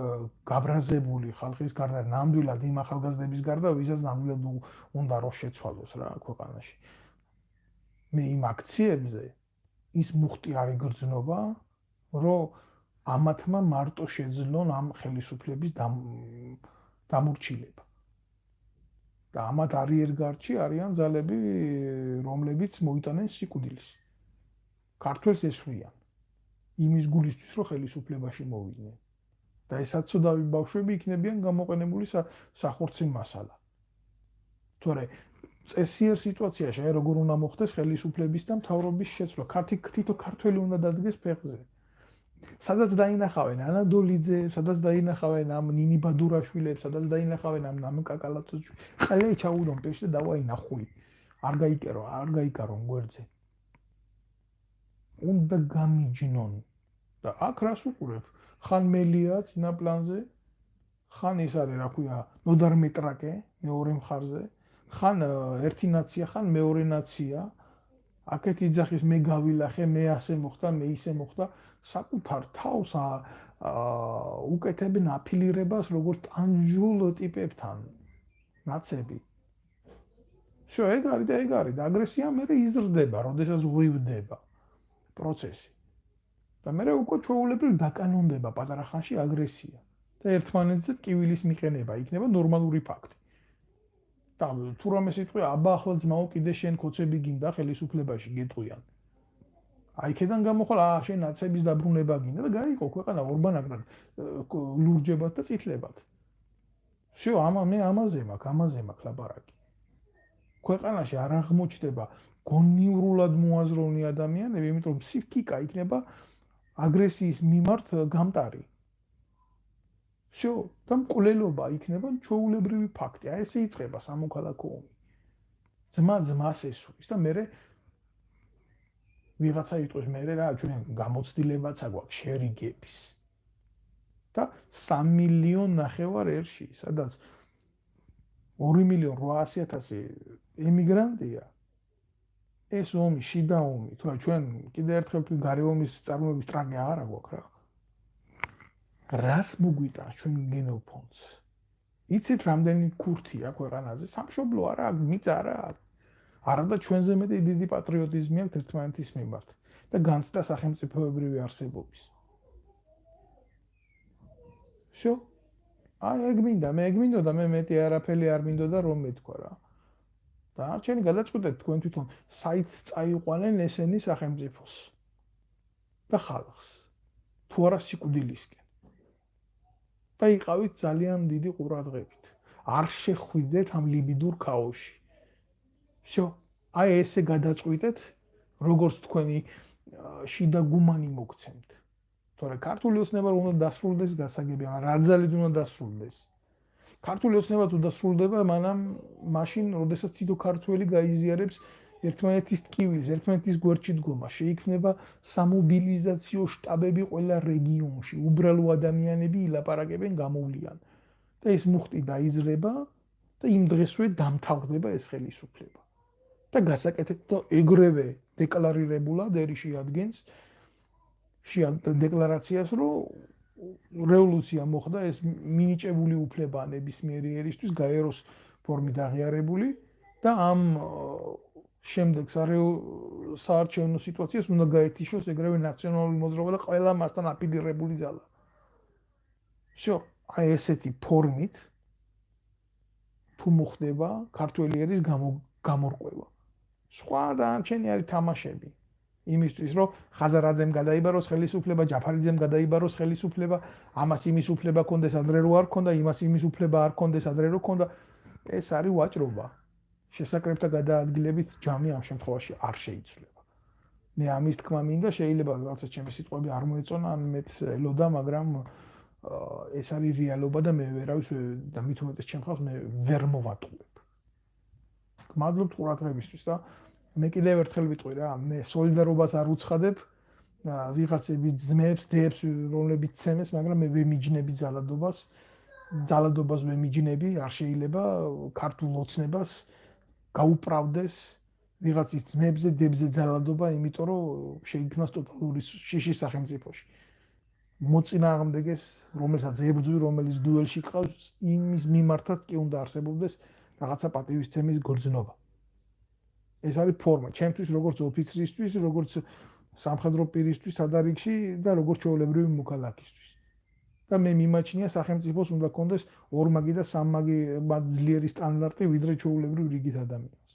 გაბრაზებული ხალხის გარდა, ნამდვილად იმ ახალგაზრდების გარდა, ვისაც ნამდვილად უნდა რომ შეცვალოს რა ქვეყანაში. მე იმ აქციებზე ის მუხტი არ იგრძნობა, რომ ამათმა მარტო შეძლონ ამ ხელისუფლების დამორჩილება. და ამათ არიერგარდში არიან ძალები, რომლებიც მოიტანენ სიკვდილს. ქართველს ესვრიან. იმის გულისთვის, რომ ხელისუფლებაში მოვიდნენ. და ეს აცოდავი ბავშვები იქნებიან გამოყენებული სახორცი მასალა. თორე წესიერ სიტუაციაში, აი როგორ უნდა მოხდეს ხელისუფლების და მთავრობის შეცვლა, თითო ქართველი უნდა დადგეს ფეხზე. სადაც დაინახავენ ანა დოლიძე, სადაც დაინახავენ ამ ნინი ბადურაშვილებს, სადაც დაინახავენ ამ ნანკა კალატოზიშვილი. ყველა ჩაუდონ პეშ და დავაინახული. არ გაიკარონ გვერდზე. უნდა გამიჯნონ და აქ რას უყურებ? ხან მელია წინა პლანზე, ხან ის არის, რა ქვია, ნოდარ მეტრაკე მეორე მხარზე, ხან ერთი ნაცია, ხან მეორე ნაცია. აქეთ იძახის მე გავილახე, მე ასე მოხდა, მე ისე მოხდა, საკუთარ თავს უკეთებენ აფილირებას როგორც ტანჯულ ტიპებთან. ნაცები. всё, ეგ არის და აგრესია მერე იზრდება, როდესაც ღვივდება პროცესი. და მერე უკვე ჩვეულებრივ დაკანონდება პატარა ხანში აგრესია და ერთმანეთზე ტკივილის მიყენება იქნება ნორმალური ფაქტი. და თუ რამე სიტყვი აბა ახლა ძმაო კიდე შენ ქოცები გინდა ხელისუფლებაში გეტყვიან. აი ქედან გამოხვალ შენ ნაცების დაბრუნება გინდა და გაიყო ქვეყანა ორბანაკთან ლურჯებად და წითლებად. всё, მე ამაზე მაქვს ლაპარაკი. ქვეყანაში არ აღმოჩნდება გონივრულად მოაზროვნე ადამიანები, იმიტომ რომ ფსიქიკა იქნება აგრესიის მიმართ გამტარი. всё, და მკვლელობა იქნება ჩვეულებრივი ფაქტი. აი ესე იწყება სამოქალაქო ომი. ძმა ძმას ესვრის და მერე ვიღაცა იტყვის მერე რა ჩვენ გამოცდილებაცა გვაქვს შერიგების. და 3 მილიონ ნახევარ ერში, სადაც 2.800.000 ემიგრანტია. ეს ომი, შიდა ომი, თუ რა ჩვენ კიდე ერთხელ თუ გარე ომის წარმოების ტრაგედია არა გვაქვს რა. რას მოგვიტანს ჩვენ გენოფონდს? იცით რამდენი ქურთია ქვეყანაზე? სამშობლო არა, მიწა არა. არა და ჩვენზე მეტი დიდი პატრიოტიზმი აქვს ერთმანეთის მიმართ და განცდა სახელმწიფოებრივი არსებობის. всё. აი ეგ მინდა, მე მეტი არაფერი არ მინდოდა რომ მეთქვა რა. და ჩემი გადაწყვეტეთ თქვენ თვითონ საით წაიყვანენ ესენი სახელმწიფოს და ხალხს. თუ არა სიკვდილისკენ. და იყავით ძალიან დიდი ყურადღებით. არ შეხვიდეთ ამ ლიბიდურ ქაოსში. всё. აი ესე გადაწყვეტეთ, როგორც თქვენი შიდა გუმანი მოგცემთ. თორე ქართული ოცნება უნდა დასრულდეს გასაგებია, რა ძალით უნდა დასრულდეს. ქართული ოცნება თუ დასრულდება, მაშინ, როდესაც თითო ქართველი გაიზიარებს ერთმანეთის ტკივილს, ერთმანეთის გვერდში დგომა, შეიქმნება სამობილიზაციო შტაბები ყველა რეგიონში, უბრალო ადამიანები ილაპარაკებენ გამოვლიან. და ეს მუხტი დაიზრება და იმ დღესვე დამთავრდება ეს ხელისუფლება. და გასაკეთებთ ეგრევე დეკლარირებულად ერი შეადგენს დეკლარაციას, რომ რევოლუცია მოხდა, ეს მინიჭებული უფლება ნებისმიერი ერისთვის გაეროს ფორმით აღიარებული და ამ შემდეგ საარჩევნო სიტუაციას უნდა გაეთიშოს ეგრევე ნაციონალური მოძრაობა და ყველა მასთან აფილირებული ძალა. всё, აი ესეთი ფორმით თუ მოხდება ქართველი ერის გამორკვევა. სხვა დანარჩენი არის თამაშები. იმისთვის რომ ხაზარაძემ გადაიბაროს ხელისუფლება, ჯაფარიძემ გადაიბაროს ხელისუფლება, ამას იმის უფლება კონდეს ადრე რო არ ქონდა, იმას იმის უფლება არ კონდეს ადრე რო ქონდა, ეს არის ვაჭრობა. შესაკრებთა გადაადგილებით ჯამი ამ შემთხვევაში არ შეიცვლება. მე ამის თქმა მინდა, შეიძლება რაღაცა ჩემი სიტყვები არ მოეწონა, ან მეც ელოდა, მაგრამ ეს არის რეალობა და მე ვერავის და მით უმეტეს ჩემ ხალხს მე ვერ მოვატყუებ. გმადლობთ ყურადღებისთვის და მე კიდევ ერთხელ ვიტყვი რა, მე სოლიდარობას არ უცხადებ ვიღაცების ძმებს, დებს, რომლებიც ცემეს, მაგრამ მე ვემიჯნები ძალადობას ვემიჯნები, არ შეიძლება ქართულ ოცნებას გაუправდეს ვიღაცის ძმებზე, დებზე ძალადობა, იმიტომ რომ შეიქმნას ტოტალური შიში სახელმწიფოში. მოწინააღმდეგეს, რომელსაც ებრძვი, რომელიც დუელში ყავს, იმის მიმართაც კი უნდა არსებობდეს რაღაცა პატივისცემის გრძნობა. ეს არის ფორმა, ჩემთვის როგორც ოფიცრისთვის, როგორც სამხედრო პირისთვის სადარიგში და როგორც ჩვეულებრივი მოქალაქისთვის. და მე მიმაჩნია სახელმწიფოს უნდა კონდეს ორმაგი და სამმაგი ძლიერი სტანდარტი, ვიდრე ჩვეულებრივ რიგით ადამიანს.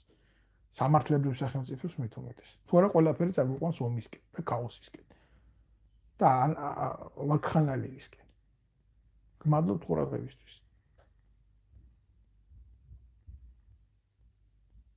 სამართლებრივ სახელმწიფოს მით უმეტეს. თუ არა ყველაფერი წაგვიყვანს ომისკენ და ქაოსისკენ. და ვაქხანალისკენ. გმადლობთ ყურადღებისთვის.